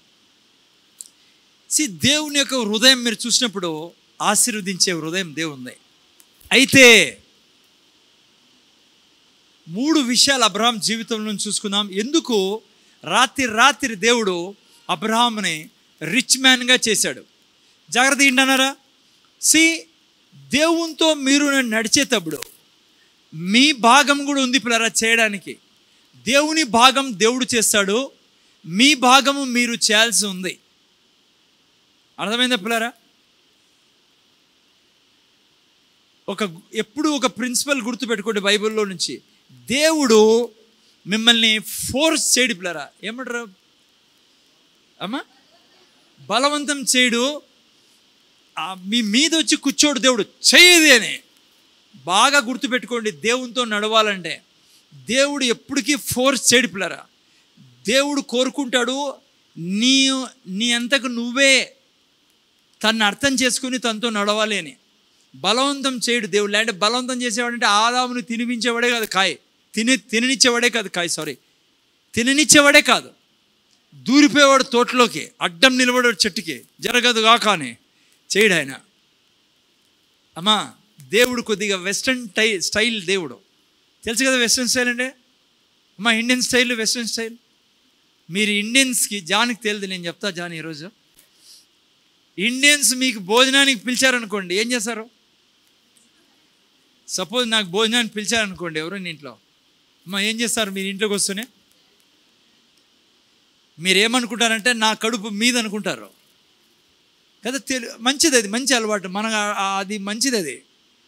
దేవుని యొక్క హృదయం మీరు చూసినప్పుడు ఆశీర్వదించే హృదయం దేవుంది. అయితే 3 విషయాలు అబ్రహాం జీవితంలో చూసుకుందాం. ఎందుకు రాత్రి దేవుడు అబ్రహాంని రిచ్ మ్యాన్గా చేశాడు? జాగ్రత్తగా ఏంటన్నారా? దేవునితో మీరు నడిచేటప్పుడు మీ భాగం కూడా ఉంది పిల్లరా చేయడానికి. దేవుని భాగం దేవుడు చేస్తాడు, మీ భాగము మీరు చేయాల్సి ఉంది. అర్థమైందా పిల్లరా? ఎప్పుడు ఒక ప్రిన్సిపల్ గుర్తుపెట్టుకోండి బైబిల్లో నుంచి. దేవుడు మిమ్మల్ని ఫోర్స్ చేయడు పిల్లరా. ఏమంటారు అమ్మా? బలవంతం చేయడు. మీ మీద వచ్చి కూర్చోడు దేవుడు, చేయది అని బాగా గుర్తుపెట్టుకోండి. దేవునితో నడవాలంటే దేవుడు ఎప్పటికీ ఫోర్స్ చేయడు పిల్లరా. దేవుడు కోరుకుంటాడు నీ అంతకు నువ్వే తను అర్థం చేసుకుని తనతో నడవాలి అని. బలవంతం చేయడు దేవుడు. అంటే బలవంతం చేసేవాడంటే ఆదామును తినిపించేవాడే కాదు కాయ, తిననిచ్చేవాడే కాదు కాయ, తిననిచ్చేవాడే కాదు. దూరిపోయేవాడు తోటలోకి, అడ్డం నిలబడేవాడు చెట్టుకి, జరగదు కాని చేయడు ఆయన. అమ్మా, దేవుడు కొద్దిగా వెస్ట్రన్ స్టైల్ దేవుడు. తెలుసు కదా వెస్ట్రన్ స్టైల్ అంటే? అమ్మా, ఇండియన్ స్టైల్, వెస్ట్రన్ స్టైల్. మీరు ఇండియన్స్కి, జాన్కి తెలియదు, నేను చెప్తా జాన్. ఈరోజు ఇండియన్స్ మీకు భోజనానికి పిలిచారనుకోండి, ఏం చేస్తారు? సపోజ్ నాకు భోజనానికి పిలిచారనుకోండి ఎవరైనా ఇంట్లో, అమ్మా ఏం చేస్తారు? మీరు ఇంట్లోకి వస్తూనే మీరేమనుకుంటారంటే నా కడుపు మీద అనుకుంటారు కదా. మంచిది, అది మంచి అలవాటు మన, అది మంచిది. అది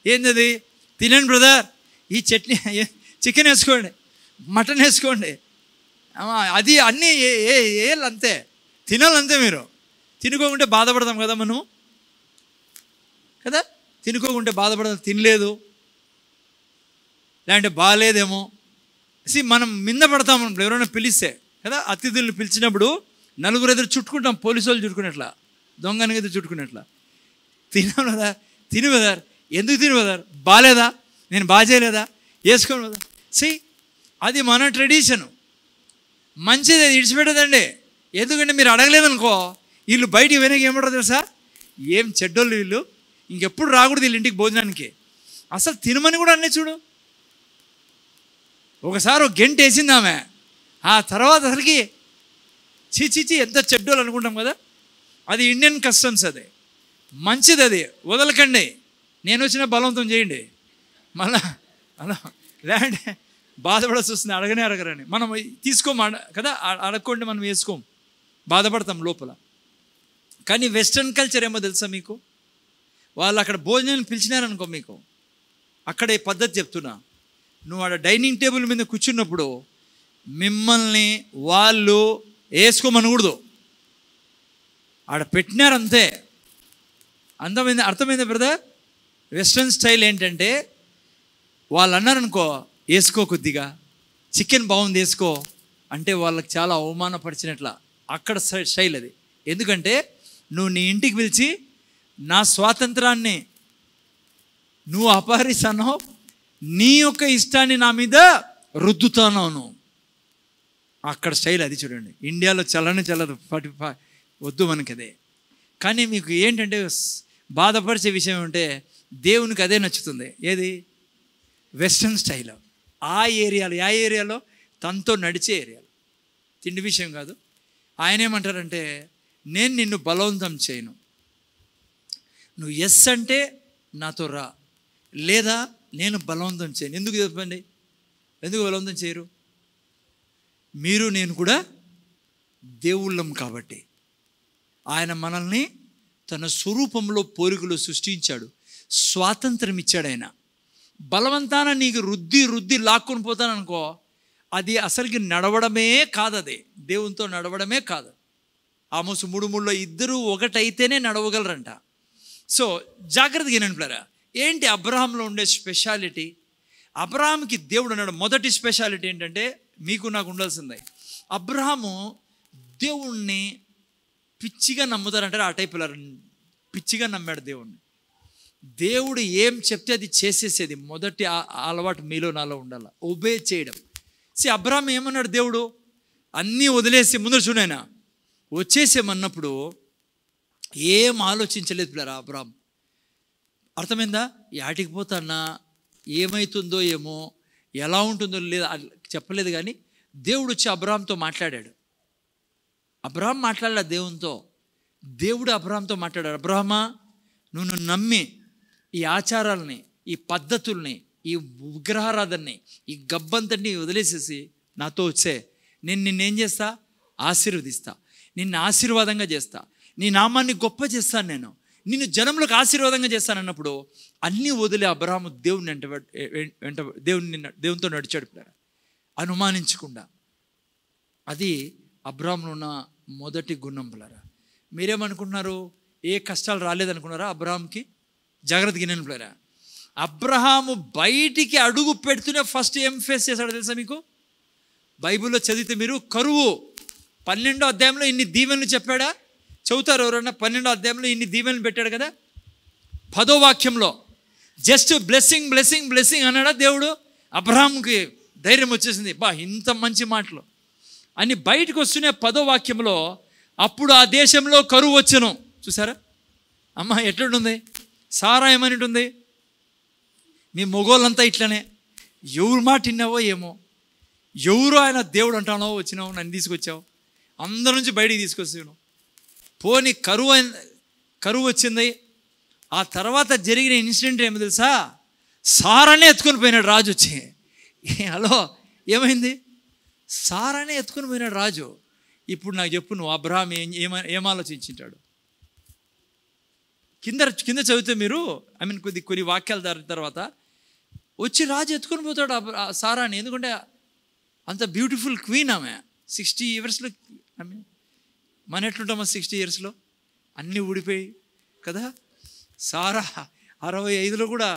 ఏంది? తినండి బ్రదర్, ఈ చట్నీ, చికెన్ వేసుకోండి, మటన్ వేసుకోండి, అది అన్నీ ఏళ్ళు అంతే, తినాలంతే. మీరు తినుకోకుంటే బాధపడతాం కదా మనము కదా. తినుకోకుంటే బాధపడతాం, తినలేదు లేదంటే బాగాలేదేమో. మనం మింద పడతాం ఎవరైనా పిలిస్తే కదా. అతిథులను పిలిచినప్పుడు నలుగురు ఎదురు చుట్టుకుంటాం, పోలీసు వాళ్ళు చుట్టుకున్నట్లా, దొంగనికి ఎదురు చుట్టుకున్నట్లా. తినాలి కదా, తిను బదర్, ఎందుకు తిను బదర్, బాగాలేదా, నేను బాగా చేయలేదా, వేసుకోను కదా. అది మన ట్రెడిషను, మంచిది, అది ఇడిచిపెట్టదండి. ఎందుకంటే మీరు అడగలేదనుకో, వీళ్ళు బయటికి వెనక్కి ఏమంటారు తెలుసా? ఏం చెడ్డోళ్ళు వీళ్ళు, ఇంకెప్పుడు రాకూడదు వీళ్ళు ఇంటికి భోజనానికి, అసలు తినమని కూడా అన్నీ చూడు. ఒకసారి ఒక గంట వేసింది ఆమె, ఆ తర్వాత అసలుకి చీచి ఎంత చెడ్డోళ్ళు అనుకుంటాం కదా. అది ఇండియన్ కస్టమ్స్, అది మంచిది, అది వదలకండి. నేను వచ్చిన బలవంతం చేయండి మళ్ళా అలా, లేదంటే బాధపడాల్సి వస్తుంది. అడగరని మనం తీసుకోం కదా, అడగకుండా మనం వేసుకోం, బాధపడతాం లోపల. కానీ వెస్ట్రన్ కల్చర్ ఏమో తెలుసా మీకు? వాళ్ళు అక్కడ భోజనాన్ని పిలిచినారనుకో, మీకు అక్కడే పద్ధతి చెప్తున్నా, నువ్వు ఆడ డైనింగ్ టేబుల్ మీద కూర్చున్నప్పుడు మిమ్మల్ని వాళ్ళు వేసుకోమనకూడదు, ఆడ పెట్టినారంతే. అర్థమైంది బ్రదర్? వెస్ట్రన్ స్టైల్ ఏంటంటే వాళ్ళు అన్నారనుకో, వేసుకో కొద్దిగా, చికెన్ బాగుంది వేసుకో అంటే వాళ్ళకి చాలా అవమానపరిచినట్ల. అక్కడ స్టైల్ అది. ఎందుకంటే నువ్వు నీ ఇంటికి పిలిచి నా స్వాతంత్రాన్ని నువ్వు అపహరిస్తానో, నీ యొక్క ఇష్టాన్ని నా మీద రుద్దుతాను. అక్కడ స్టైల్ అది. చూడండి, ఇండియాలో చల్లదు, వద్దు మనకి అదే. కానీ మీకు ఏంటంటే బాధపరిచే విషయం అంటే దేవునికి అదే నచ్చుతుంది. ఏది? Western style. ఆ ఏరియాలో తనతో నడిచే ఏరియాలో, తిండి విషయం కాదు. ఆయన ఏమంటారంటే, నేను నిన్ను బలవంతం చేయను, నువ్వు ఎస్ అంటే నాతో రా, లేదా నేను బలవంతం చేయను. ఎందుకు చెప్పండి? ఎందుకు బలవంతం చేయరు? మీరు నేను కూడా దేవుళ్ళం కాబట్టి. ఆయన మనల్ని తన స్వరూపంలో పోలికలో సృష్టించాడు, స్వాతంత్రం ఇచ్చాడు. ఆయన బలవంతాన నీకు రుద్ది లాక్కొని పోతాననుకో, అది అసలుకి నడవడమే కాదు, అది దేవునితో నడవడమే కాదు. ఆమోసు 3:3లో ఇద్దరు ఒకటైతేనే నడవగలరంట. సో జాగ్రత్తగా వినండి. ఏంటి అబ్రహాంలో ఉండే స్పెషాలిటీ? అబ్రహాంకి దేవుడు అన్నాడు, మొదటి స్పెషాలిటీ ఏంటంటే మీకు నాకు ఉండాల్సిందే, అబ్రహాము దేవుణ్ణి పిచ్చిగా నమ్ముతారంటారు, ఆ టైపులో పిచ్చిగా నమ్మాడు దేవుణ్ణి. దేవుడు ఏం చెప్తే అది చేసేసేది మొదటి అలవాటు మీలో నాలో ఉండాలి, ఒబే చేయడం. అబ్రాహాం ఏమన్నాడు, దేవుడు అన్నీ వదిలేసి ముందర చూడైనా వచ్చేసేమన్నప్పుడు ఏం ఆలోచించలేదు పిల్లరా అబ్రాహాం. అర్థమైందా? యాటికి పోతాన్నా, ఏమవుతుందో ఏమో, ఎలా ఉంటుందో లేదా చెప్పలేదు. కానీ దేవుడు వచ్చి అబ్రాహాంతో మాట్లాడాడు. అబ్రాహాం మాట్లాడలే దేవునితో, దేవుడు అబ్రాహాంతో మాట్లాడాడు. అబ్రాహమా, నువ్వు నమ్మి ఈ ఆచారాలని, ఈ పద్ధతుల్ని, ఈ విగ్రహారాధనని, ఈ గబ్బంతని వదిలేసేసి నాతో వచ్చే, నేను నిన్నేం చేస్తా, ఆశీర్వదిస్తా, నిన్ను ఆశీర్వాదంగా చేస్తా, నీ నామాన్ని గొప్ప చేస్తాను, నేను నిన్ను జనంలోకి ఆశీర్వాదంగా చేస్తాను అన్నప్పుడు అన్నీ వదిలే అబ్రాహాము దేవునితో నడిచాడు అనుమానించకుండా. అది అబ్రాహాములో ఉన్న మొదటి గుణం పిల్లరా. మీరేమనుకుంటున్నారు, ఏ కష్టాలు రాలేదనుకున్నారా అబ్రాహాంకి? జాగ్రత్త గిన్నెను పిల్లరా. అబ్రహాము బయటికి అడుగు పెడుతూనే ఫస్ట్ ఏం ఫేస్ చేశాడో తెలుసా మీకు? బైబిల్లో చదివితే మీరు కరువు 12వ అధ్యాయంలో ఇన్ని దీవెనలు చెప్పాడా? చదువుతారు ఎవరన్నా? 12వ అధ్యాయంలో ఇన్ని దీవెనలు పెట్టాడు కదా. 10వ వాక్యంలో జస్ట్ బ్లెస్సింగ్ బ్లెస్సింగ్ బ్లెస్సింగ్ అన్నాడా దేవుడు? అబ్రహాంకి ధైర్యం వచ్చేసింది, బా ఇంత మంచి మాటలు అని. బయటకు వస్తూనే 10వ వాక్యంలో అప్పుడు ఆ దేశంలో కరువు వచ్చెను. చూసారా అమ్మ ఎట్లుంటుంది? సారా ఏమనిటుంది, మీ మొగోళ్ళంతా ఇట్లనే, ఎవరు మాట విన్నావో ఏమో, ఎవరు ఆయన దేవుడు అంటానో వచ్చినావు, నన్ను తీసుకొచ్చావు, అందరి నుంచి బయటికి తీసుకొచ్చాను. పోనీ కరువు వచ్చింది. ఆ తర్వాత జరిగిన ఇన్సిడెంట్ ఏమో తెలుసా? సారానే ఎత్తుకొని పోయినాడు రాజు వచ్చి. హలో, ఏమైంది? సారానే ఎత్తుకొని పోయినాడు రాజు. ఇప్పుడు నాకు చెప్పు, నువ్వు అబ్రహాం ఏం ఆలోచించాడు? కింద చదివితే మీరు కొన్ని వాక్యాల తర్వాత వచ్చి రాజు ఎత్తుకొని పోతాడు సారాని. ఎందుకంటే అంత బ్యూటిఫుల్ క్వీన్ ఆమె. 60 ఇయర్స్లో, మన ఎట్లుంటామా 60 ఇయర్స్లో అన్నీ ఊడిపోయి కదా. సారా 65లో కూడా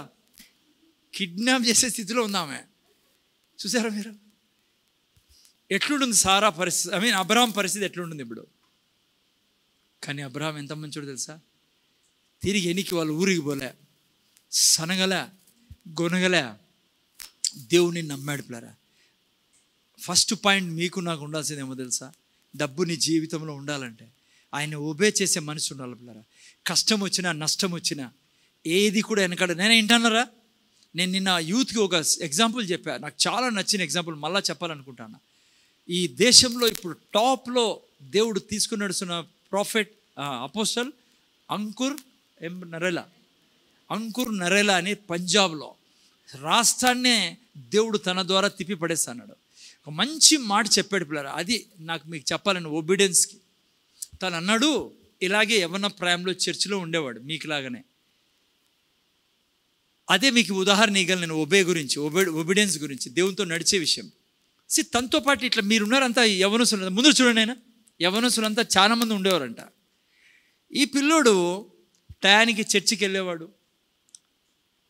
కిడ్నాప్ చేసే స్థితిలో ఉందామె. చూసారా మీరు? ఎట్లుంటుంది సారా పరిస్థితి, అబ్రహాం పరిస్థితి ఎట్లుంటుంది ఇప్పుడు? కానీ అబ్రహాం ఎంత మంచోడు తెలుసా? తిరిగి ఎనికి వాళ్ళ ఊరికి పోలే, సనగలే, గొనగలే, దేవుని నమ్మాడు పిల్లరా. ఫస్ట్ పాయింట్ మీకు నాకు ఉండాల్సిందేమో తెలుసా? డబ్బు నీ జీవితంలో ఉండాలంటే ఆయన ఒబే చేసే మనిషి ఉండాలి పిల్లరా. కష్టం వచ్చినా నష్టం వచ్చినా ఏది కూడా వెనకాడ. నేను ఏంటన్నారా, నేను నిన్న యూత్కి ఒక ఎగ్జాంపుల్ చెప్పా, నాకు చాలా నచ్చిన ఎగ్జాంపుల్ మళ్ళీ చెప్పాలనుకుంటాను. ఈ దేశంలో ఇప్పుడు టాప్లో దేవుడు తీసుకుని నడుస్తున్న ప్రాఫెట్ అపోస్టల్ అంకుర్ నరేలా అని పంజాబ్లో రాష్ట్రాన్నే దేవుడు తన ద్వారా తిప్పి పడేస్తాడు. ఒక మంచి మాట చెప్పాడు పిల్లరా, అది నాకు మీకు చెప్పాలని, ఒబీడియన్స్కి. తను అన్నాడు, ఇలాగే యవ్వన ప్రాయంలో చర్చిలో ఉండేవాడు మీకులాగానే. అదే మీకు ఉదాహరణ ఇవ్వగలను నేను ఒబే గురించి, ఒబీడియన్స్ గురించి, దేవునితో నడిచే విషయం. తనతో పాటు ఇట్లా మీరున్నారంతా యవ్వనస్తులు, ముందు చూడండి ఆయన, యవ్వనస్తులంతా చాలామంది ఉండేవారంట. ఈ పిల్లోడు టయానికి చర్చికి వెళ్ళేవాడు,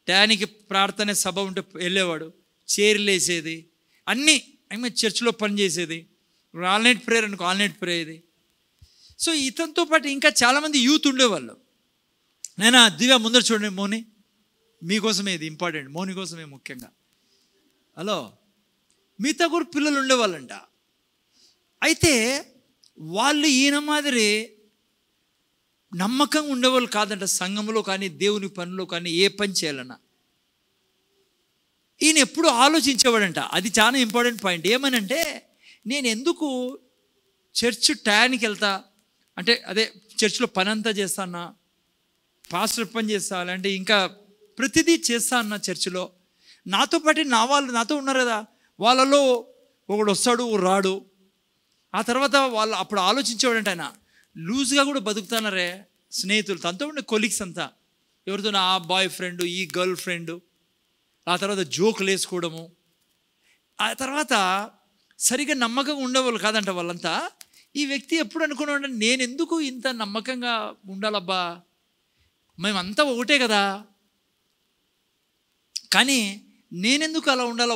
టయానికి ప్రార్థన సభ ఉంటే వెళ్ళేవాడు, చైర్లు వేసేది, అన్నీ చర్చిలో పనిచేసేది, ఆల్నైట్ ప్రేయర్ అనుకో ఆల్నైట్ ప్రేయర్. సో ఇతనితో పాటు ఇంకా చాలామంది యూత్ ఉండేవాళ్ళు. నేను దివ్య ముందర చూడండి, మోని మీకోసమే ఇది ఇంపార్టెంట్, మోని కోసమే ముఖ్యంగా. హలో, మిగతా కూడా పిల్లలు ఉండేవాళ్ళంట. అయితే వాళ్ళు ఈయన మాదిరి నమ్మకంగా ఉండేవాళ్ళు కాదంట. సంఘంలో కానీ దేవుని పనిలో కానీ ఏ పని చేయాలన్నా ఈయన ఎప్పుడు ఆలోచించేవాడంట. అది చాలా ఇంపార్టెంట్ పాయింట్. ఏమనంటే, నేను ఎందుకు చర్చ్ టయానికి వెళ్తా అంటే, అదే చర్చ్లో పని అంతా చేస్తానా, పాస్టర్ పని చేస్తా, అంటే ఇంకా ప్రతిదీ చేస్తా అన్న చర్చిలో. నాతో పాటు వాళ్ళు నాతో ఉన్నారు కదా, వాళ్ళలో ఒకడు వస్తాడు రాడు. ఆ తర్వాత వాళ్ళు అప్పుడు ఆలోచించేవాడంట ఆయన, లూజ్గా కూడా బతుకుతున్నారే స్నేహితులు, తనతో ఉండే కొలీగ్స్ అంతా, ఎవరితో ఆ బాయ్ ఫ్రెండ్, ఈ గర్ల్ ఫ్రెండ్, ఆ తర్వాత జోకులు వేసుకోవడము. ఆ తర్వాత సరిగ్గా నమ్మకంగా ఉండేవాళ్ళు కాదంట వాళ్ళంతా. ఈ వ్యక్తి ఎప్పుడు అనుకున్నాడు, నేను ఎందుకు ఇంత నమ్మకంగా ఉండాలబ్బా, మేమంతా ఒకటే కదా, కానీ నేనెందుకు అలా ఉండాలో,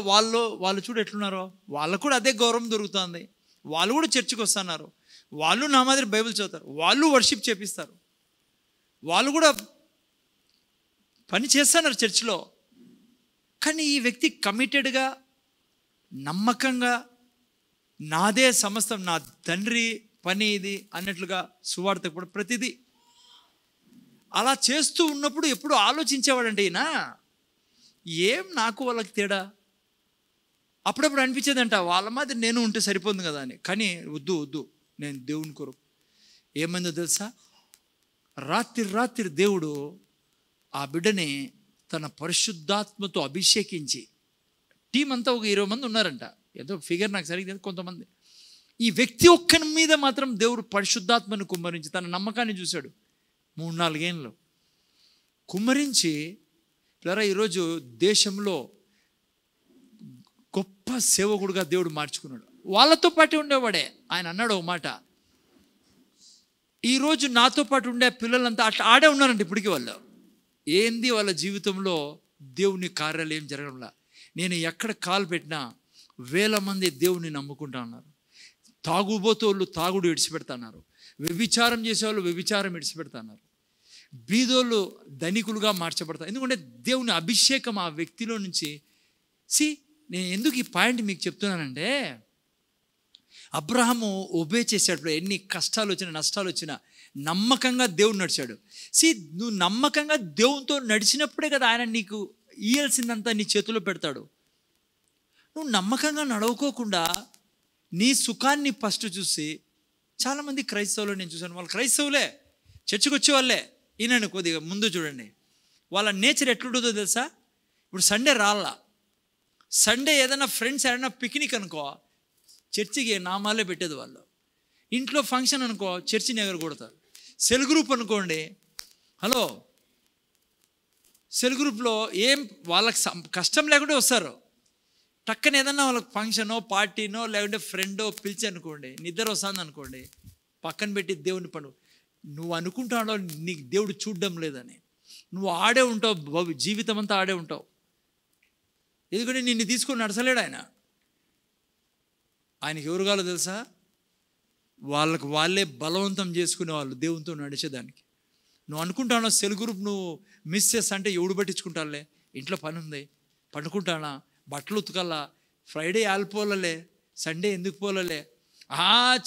వాళ్ళు చూడు ఎట్లున్నారో, వాళ్ళకు కూడా అదే గౌరవం దొరుకుతుంది, వాళ్ళు కూడా చర్చికి వస్తున్నారు, వాళ్ళు నా మాదిరి బైబిల్ చదువుతారు, వాళ్ళు వర్షిప్ చేపిస్తారు, వాళ్ళు కూడా పని చేస్తున్నారు చర్చిలో. కానీ ఈ వ్యక్తి కమిటెడ్గా, నమ్మకంగా, నాదే సమస్తం, నా తండ్రి పని ఇది అన్నట్లుగా సువార్త కూడా ప్రతిదీ అలా చేస్తూ ఉన్నప్పుడు ఎప్పుడు ఆలోచించేవాడంటే ఈయన, ఏం నాకు వాళ్ళకి తేడా. అప్పుడప్పుడు అనిపించేదంట వాళ్ళ మాదిరి నేను ఉంటే సరిపోతుంది కదా అని. కానీ వద్దు, నేను దేవుని కొరకు. ఏమైందో తెలుసా, రాత్రి దేవుడు ఆ బిడ్డని తన పరిశుద్ధాత్మతో అభిషేకించి, టీం అంతా ఒక 20 మంది ఉన్నారంట, ఏదో ఫిగర్ నాకు సరిగ్గా కొంతమంది. ఈ వ్యక్తి ఒక్కని మీద మాత్రం దేవుడు పరిశుద్ధాత్మను కుమ్మరించి తన నమ్మకాన్ని చూశాడు. 3-4 ఏళ్ళు కుమ్మరించి, ఈరోజు దేశంలో గొప్ప సేవకుడుగా దేవుడు మార్చుకున్నాడు. వాళ్ళతో పాటు ఉండేవాడే. ఆయన అన్నాడు ఒక మాట, ఈరోజు నాతో పాటు ఉండే పిల్లలంతా అట్లా ఆడే ఉన్నారంట. ఇప్పటికీ వాళ్ళు ఏంది వాళ్ళ జీవితంలో దేవుని కార్యాలు ఏం జరగడంలా. నేను ఎక్కడ కాలు పెట్టినా వేల మంది దేవుని నమ్ముకుంటా ఉన్నారు. తాగుబోతోళ్ళు తాగుడు విడిచిపెడతాన్నారు, వ్యభిచారం చేసేవాళ్ళు వ్యభిచారం విడిచిపెడతాన్నారు, బీదోళ్ళు ధనికులుగా మార్చబడతారు. ఎందుకంటే దేవుని అభిషేకం ఆ వ్యక్తిలో నుంచి. నేను ఎందుకు ఈ పాయింట్ మీకు చెప్తున్నానంటే, అబ్రహాము ఒబే చేసేటప్పుడు ఎన్ని కష్టాలు వచ్చినా నష్టాలు వచ్చినా నమ్మకంగా దేవుడు నడిచాడు. నువ్వు నమ్మకంగా దేవునితో నడిచినప్పుడే కదా ఆయన నీకు ఇయ్యాల్సిందంతా నీ చేతిలో పెడతాడు. నువ్వు నమ్మకంగా నడవకోకుండా నీ సుఖాన్ని ఫస్ట్ చూసి, చాలామంది క్రైస్తవులు నేను చూశాను, వాళ్ళు క్రైస్తవులే, చర్చికి వచ్చే వాళ్ళే. ఈయన కొద్దిగా ముందు చూడండి, వాళ్ళ నేచర్ ఎట్లుంటుందో తెలుసా. ఇప్పుడు సండే రాళ్ళ, సండే ఏదైనా ఫ్రెండ్స్ ఏదైనా పిక్నిక్ అనుకో, చర్చికి నామాలే పెట్టేది వాళ్ళు. ఇంట్లో ఫంక్షన్ అనుకో, చర్చిని ఎగరగొడతారు. సెల్ గ్రూప్ అనుకోండి, హలో, సెల్ గ్రూప్లో ఏం వాళ్ళకి కష్టం లేకుంటే వస్తారు. టక్కన ఏదన్నా వాళ్ళకి ఫంక్షనో పార్టీనో లేకుంటే ఫ్రెండో పిలిచి అనుకోండి, నిద్ర వస్తుంది అనుకోండి, పక్కన పెట్టి దేవుని పండుగ. నువ్వు అనుకుంటాడో నీకు దేవుడు చూడడం లేదని, నువ్వు ఆడే ఉంటావు, జీవితం అంతా ఆడే ఉంటావు. ఎందుకంటే నిన్ను తీసుకొని నడచలేడు ఆయన. ఆయనకి ఎవరు కావాలో తెలుసా, వాళ్ళకు వాళ్ళే బలవంతం చేసుకునే వాళ్ళు దేవునితో నడిచేదానికి. నువ్వు అనుకుంటానో సెల్ గ్రూప్ నువ్వు మిస్ చేస్తా అంటే ఎవడు పట్టించుకుంటానులే, ఇంట్లో పని ఉంది, పండుకుంటానా, బట్టలు ఉతకాలా, ఫ్రైడే ఆలిపోలలే, సండే ఎందుకు పోలలే,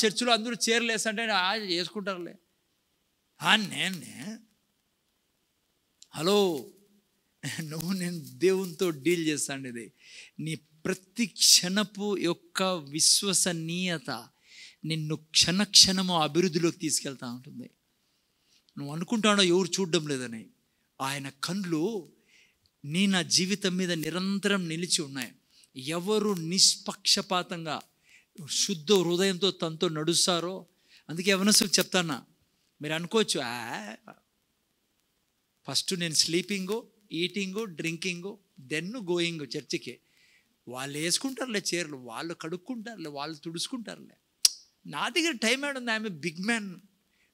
చర్చిలో అందరూ చీరలేసంటే వేసుకుంటారులే. నేనే హలో, నేను దేవునితో డీల్ చేస్తాను. ఇది నీ ప్రతి క్షణపు యొక్క విశ్వసనీయత నిన్ను క్షణము అభివృద్ధిలోకి తీసుకెళ్తా ఉంటుంది. నువ్వు అనుకుంటానో ఎవరు చూడడం లేదని, ఆయన కళ్ళు నా జీవితం మీద నిరంతరం నిలిచి ఉన్నాయి. ఎవరు నిష్పక్షపాతంగా శుద్ధ హృదయంతో తనతో నడుస్తారో, అందుకే యవనస్తులు చెప్తానా, మీరు అనుకోవచ్చు ఫస్ట్ నేను sleeping, eating, drinking, then going చర్చికి. వాళ్ళు వేసుకుంటారులే చీరలు, వాళ్ళు కడుక్కుంటారులే, వాళ్ళు తుడుచుకుంటారులే. నా దగ్గర టైం ఏడుంది, ఆమె బిగ్ మ్యాన్.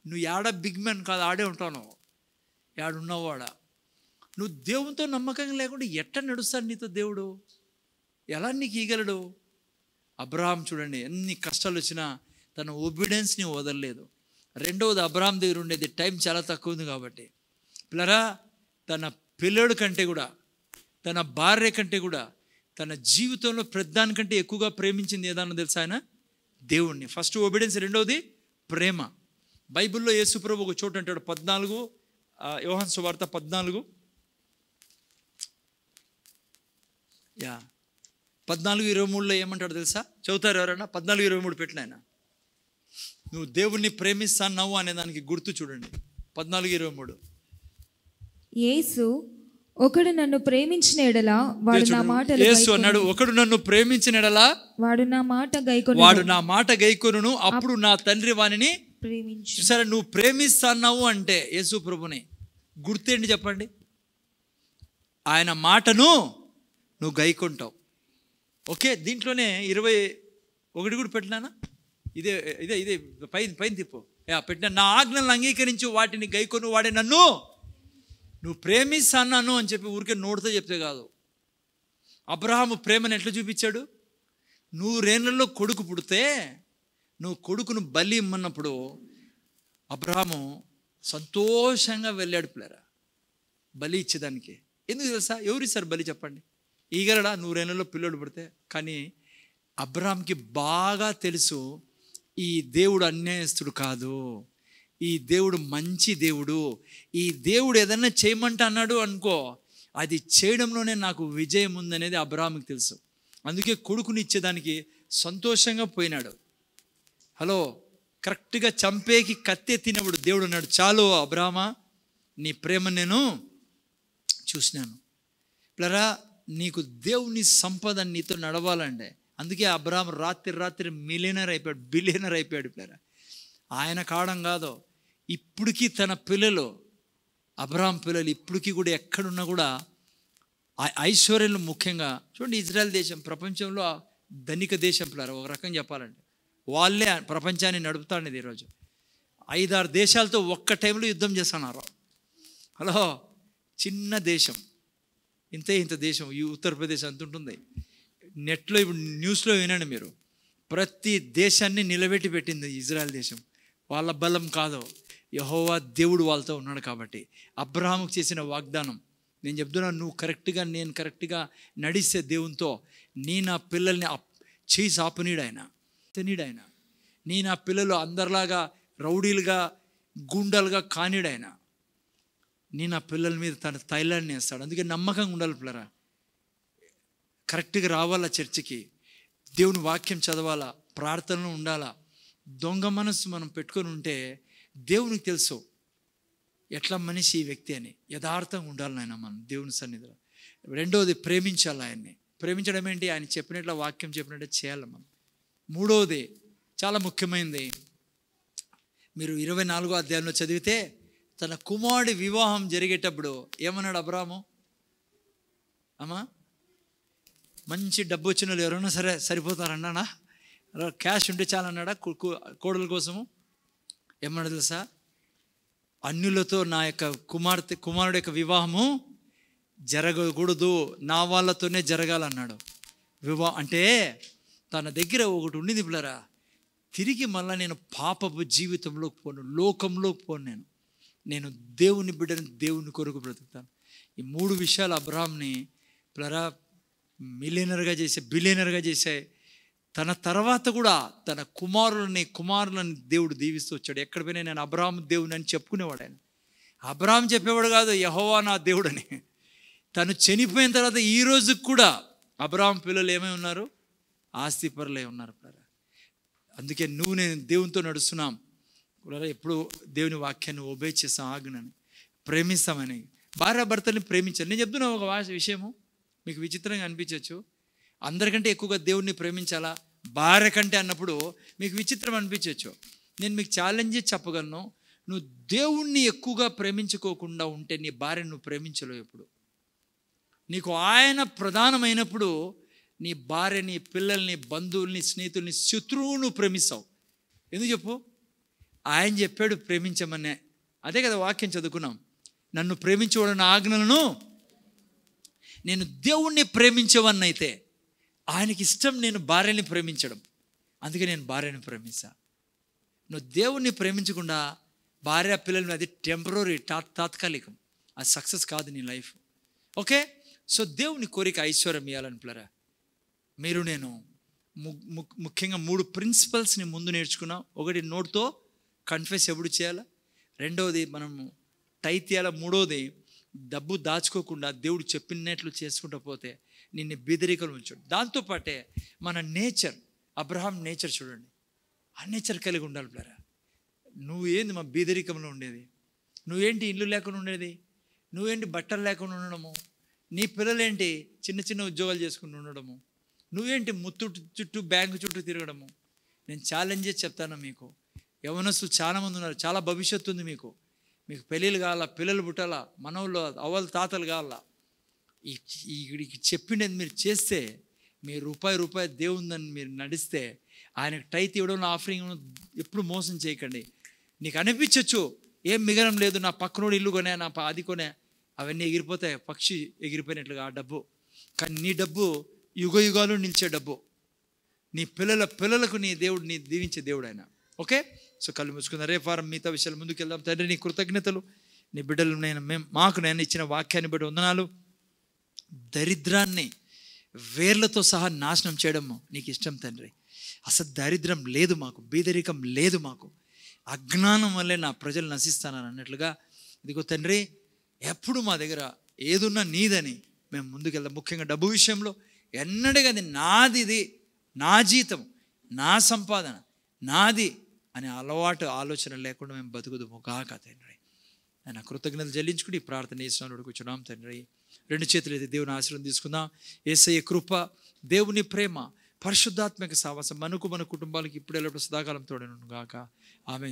నువ్వు ఏడ బిగ్ మ్యాన్ కాదు, ఆడే ఉంటాను, ఏడున్నావాడ. నువ్వు దేవునితో నమ్మకంగా లేకుండా ఎట్ట నడుస్తాడు నీతో దేవుడు? ఎలా నీకు ఇగలడు? అబ్రహాం చూడండి, ఎన్ని కష్టాలు వచ్చినా తన ఒబీడియన్స్ని వదలలేదు. రెండవది, అబ్రహాం దగ్గర ఉండేది టైం చాలా తక్కువ ఉంది కాబట్టి, పిల్లరా, తన పిల్లడు కంటే కూడా, తన భార్య కంటే కూడా, తన జీవితంలో ప్రధానికంటే ఎక్కువగా ప్రేమించింది ఏదన్నా తెలుసా ఆయన? దేవుణ్ణి. ఫస్ట్ ఒబీడియన్స్, రెండవది ప్రేమ. బైబిల్లో యేసు ప్రభు ఒక చోటు అంటాడు, 14 యోహాను సువార్త 14 14:23 ఏమంటాడు తెలుసా? చదువుతారు ఎవరన్నా? 14:23 పెట్టిన ఆయన. నువ్వు దేవుణ్ణి ప్రేమిస్తావు అనే దానికి గుర్తు చూడండి. 14:23 యేసు, ఒకడు నన్ను ప్రేమించిన ఎడల వాడు నా మాటలు యేసు అన్నాడు, ఒకడు నన్ను ప్రేమించిన ఎడల వాడు నా మాట గైకొనును, అప్పుడు నా తండ్రి వానిని ప్రేమించు. చూసారా, నువ్వు ప్రేమిస్తున్నావు అంటే యేసు ప్రభుని గుర్తేంటి చెప్పండి? ఆయన మాటను నువ్వు గైకొంటావు. ఓకే, దీంట్లోనే 21 కూడా పెట్టినానా? ఇదే ఇదే ఇదే పైన తిప్పు పెట్టిన. నా ఆజ్ఞలను అంగీకరించి వాటిని గైకొను వాడే నన్ను. నువ్వు ప్రేమిస్తాను అని చెప్పి ఊరికే నోటితో చెప్తే కాదు. అబ్రహాము ప్రేమను ఎట్లా చూపించాడు? 100 ఏళ్లలో కొడుకు పుడితే నువ్వు కొడుకును బలి ఇమ్మన్నప్పుడు అబ్రహాము సంతోషంగా వెళ్ళాడు పిల్లరా బలి ఇచ్చేదానికి. ఎందుకు తెలుసా? ఎవరిస్తారు బలి చెప్పండి? ఈగలడా 100 ఏళ్ళలో పిల్లోడు పుడితే? కానీ అబ్రహాంకి బాగా తెలుసు ఈ దేవుడు అన్యాయస్తుడు కాదు, ఈ దేవుడు మంచి దేవుడు, ఈ దేవుడు ఏదన్నా చేయమంటే అన్నాడు అనుకో అది చేయడంలోనే నాకు విజయం ఉందనేది అబ్రహాంకి తెలుసు. అందుకే కొడుకుని ఇచ్చేదానికి సంతోషంగా పోయినాడు. హలో, కరెక్ట్గా చంపేకి కత్తెత్తినప్పుడు దేవుడు అన్నాడు, చాలు అబ్రహామా, నీ ప్రేమ నేను చూసినాను. పిల్లరా, నీకు దేవుని సంపద నీతో నడవాలంటే అందుకే అబ్రహాం రాత్రి మిలియనర్ అయిపోయాడు, బిలియనర్ అయిపోయాడు. పిల్లరా, ఆయన కావడం కాదు, ఇప్పటికీ తన పిల్లలు అబ్రహాం పిల్లలు ఇప్పటికీ కూడా ఎక్కడున్నా కూడా ఐశ్వర్యంలో ముఖ్యంగా చూడండి. ఇజ్రాయెల్ దేశం ప్రపంచంలో ధనిక దేశం పిల్లరా, ఒక రకం చెప్పాలంటే వాళ్ళే ప్రపంచాన్ని నడుపుతాండేది. ఈరోజు 5-6 దేశాలతో ఒక్క టైంలో యుద్ధం చేస్తున్నారు. హలో, చిన్న దేశం, ఇంత దేశం, ఈ ఉత్తరప్రదేశ్ అంత ఉంటుంది. నెట్లో ఇప్పుడు న్యూస్లో వినండి మీరు, ప్రతి దేశాన్ని నిలబెట్టి పెట్టింది ఇజ్రాయెల్ దేశం. వాళ్ళ బలం కాదు, యెహోవా దేవుడు వాళ్ళతో ఉన్నాడు. కాబట్టి అబ్రహాముకు చేసిన వాగ్దానం నేను చెప్తున్నాను, నువ్వు కరెక్ట్గా నేను కరెక్ట్గా నడిస్తే దేవునితో నీ నా పిల్లల్ని చేసి ఆపనీడాయన తినీడాయన, నీ నా పిల్లలు అందరిలాగా రౌడీలుగా గుండాలుగా కానీడాయన, నీ నా పిల్లల మీద తన తైలాన్ని వేస్తాడు. అందుకే నమ్మకంగా ఉండాలి పిల్లరా, కరెక్ట్గా రావాలా చర్చికి, దేవుని వాక్యం చదవాలా, ప్రార్థనలు ఉండాలా. దొంగ మనసు మనం పెట్టుకొని ఉంటే దేవునికి తెలుసు ఎట్లా మనిషి ఈ వ్యక్తి అని. యథార్థంగా ఉండాలి నాయన మనం దేవుని సన్నిధిలో. రెండవది, ప్రేమించాలి ఆయన్ని. ప్రేమించడం ఏంటి? ఆయన చెప్పినట్లు వాక్యం చెప్పినట్టు చేయాలి మనం. మూడవది చాలా ముఖ్యమైనది, మీరు 24వ అధ్యాయంలో చదివితే తన కుమారుడి వివాహం జరిగేటప్పుడు ఏమన్నాడు అబ్రాహాము? అమ్మా, మంచి డబ్బు వచ్చిన వాళ్ళు ఎవరైనా సరే సరిపోతారన్నాడా? క్యాష్ ఉంటే చాలన్నాడా కోడల కోసము? ఏమన్నాడు తెలుసా? అన్యులతో నా యొక్క కుమారుడు యొక్క వివాహము జరగకూడదు, నా వాళ్ళతోనే జరగాలన్నాడు. అంటే తన దగ్గర ఒకటి ఉండింది పిల్లరా, తిరిగి మళ్ళీ నేను పాపపు జీవితంలోకి పోను, లోకంలోకి పోను, నేను దేవుని బిడ్డని దేవుని కొరకు బ్రతుకుతాను. ఈ 3 విషయాలు అబ్రహాంని పిల్లరా మిలియనర్గా చేసే, బిలియనర్గా చేసే. తన తర్వాత కూడా తన కుమారులని దేవుడు దీవిస్తూ వచ్చాడు. ఎక్కడ పోయినా నేను అబ్రహాం దేవుని అని చెప్పుకునేవాడు. ఆయన అబ్రహాం చెప్పేవాడు కాదు యెహోవా నా దేవుడని. తను చనిపోయిన తర్వాత ఈ రోజుకి కూడా అబ్రహాం పిల్లలు ఏమై ఉన్నారు? ఆస్తిపరులే ఉన్నారు. అందుకే నేను దేవునితో నడుస్తున్నాం. ఎప్పుడు దేవుని వాక్యాన్ని ఒబే చేస్తాం, ఆజ్ఞని ప్రేమిస్తామని. భార్యాభర్తల్ని ప్రేమించాలి. నేను చెప్తున్నా ఒక విషయము మీకు విచిత్రంగా అనిపించవచ్చు. అందరికంటే ఎక్కువగా దేవుణ్ణి ప్రేమించాలా భార్య కంటే అన్నప్పుడు మీకు విచిత్రం అనిపించవచ్చు. నేను మీకు ఛాలెంజ్ చెప్పగలను, నువ్వు దేవుణ్ణి ఎక్కువగా ప్రేమించుకోకుండా ఉంటే నీ భార్యను నువ్వు ప్రేమించలేవు. ఎప్పుడు నీకు ఆయన ప్రధానమైనప్పుడు నీ భార్యని, పిల్లల్ని, బంధువుల్ని, స్నేహితుల్ని, శత్రువును ప్రేమిస్తావు. ఎందుకు చెప్పు? ఆయన చెప్పాడు ప్రేమించమనే. అదే కదా వాక్యం చదువుకున్నాం, నన్ను ప్రేమించేవాడు ఆజ్ఞలను. నేను దేవుణ్ణి ప్రేమించేవాన్నైతే ఆయనకి ఇష్టం నేను భార్యని ప్రేమించడం. అందుకే నేను భార్యని ప్రేమిస్తా. నువ్వు దేవుణ్ణి ప్రేమించకుండా భార్య పిల్లల్ని, అది టెంపరీ, తాత్కాలికం, అది సక్సెస్ కాదు నీ లైఫ్. ఓకే, సో దేవుని కోరిక ఐశ్వర్యం ఇవ్వాలని పిల్లరా, మీరు నేను ముఖ్యంగా 3 ప్రిన్సిపల్స్ని ముందు నేర్చుకున్నాం. ఒకటి, నోటితో కన్ఫెస్ ఎప్పుడు చేయాలా. రెండవది, మనము టైత్ చేయాలా. మూడవది, డబ్బు దాచుకోకుండా దేవుడు చెప్పినట్లు చేసుకుంటూ పోతే నిన్ను బీదరికలు ఉంచాడు. దాంతోపాటే మన నేచర్, అబ్రహాం నేచర్ చూడండి, ఆ నేచర్ కలిగి ఉండాలి పిల్లరా. నువ్వేంది మా బీదరికంలో ఉండేది? నువ్వేంటి ఇల్లు లేకుండా ఉండేది? నువ్వేంటి బట్టలు లేకుండా ఉండడము? నీ పిల్లలేంటి చిన్న చిన్న ఉద్యోగాలు చేసుకుంటూ ఉండడము? నువ్వేంటి ముత్తు చుట్టూ బ్యాంకు చుట్టూ తిరగడము? నేను ఛాలెంజ్ చేసి చెప్తాను మీకు, యవనస్తులు చాలామంది ఉన్నారు, చాలా భవిష్యత్తు ఉంది మీకు. మీకు పెళ్ళిళ్ళు కావాలా, పిల్లలు పుట్టాలా, మనవులు అవ్వలు తాతలు కావాలా. ఈ చెప్పిండేది మీరు చేస్తే, మీ రూపాయి దేవుందని మీరు నడిస్తే, ఆయనకు టైత్ ఇవ్వడం, ఆఫరింగ్ ఎప్పుడు మోసం చేయకండి. నీకు అనిపించవచ్చు ఏం మిగలం లేదు, నా పక్కనోడు ఇల్లు కొనే, నా అది కొనే, అవన్నీ ఎగిరిపోతాయి, పక్షి ఎగిరిపోయినట్లుగా ఆ డబ్బు. కానీ నీ డబ్బు యుగ యుగాలు నిలిచే డబ్బు. నీ పిల్లల పిల్లలకు నీ దేవుడు నీ దీవించే దేవుడు ఆయన. ఓకే, సో కళ్ళు మూసుకుందాం. రేపు వారం మిగతా విషయాలు ముందుకెళ్దాం. తండ్రి నీ కృతజ్ఞతలు, నీ బిడ్డలు మాకు నేను ఇచ్చిన వాక్యాన్ని బట్టి వందనాలు. దరిద్రాన్ని వేర్లతో సహా నాశనం చేయడం నీకు ఇష్టం తండ్రి. అసలు దరిద్రం లేదు మాకు, బీదరికం లేదు మాకు. అజ్ఞానం వల్లే నా ప్రజలు నశిస్తానని అన్నట్లుగా ఇదిగో తండ్రి, ఎప్పుడు మా దగ్గర ఏదున్నా నీదని మేము ముందుకెళ్దాం. ముఖ్యంగా డబ్బు విషయంలో ఎన్నడూ అది నాది, ఇది నా జీతం, నా సంపాదన, నాది అనే అలవాటు ఆలోచన లేకుండా మేము బతుకుదుము కాక తండ్రి. ఆయన కృతజ్ఞతలు చెల్లించుకుని ప్రార్థన చేసినాడు కూర్చున్నాం తండ్రి. రెండు చేతులు అయితే దేవుని ఆశీర్వాదం తీసుకుందాం. యేసయ్య కృప, దేవుని ప్రేమ, పరిశుద్ధాత్మక సహవాసం మనకు మన కుటుంబాలకు ఇప్పుడు ఎల్లప్పుడూ సదాకాలం తోడనుగాక. ఆమేన్.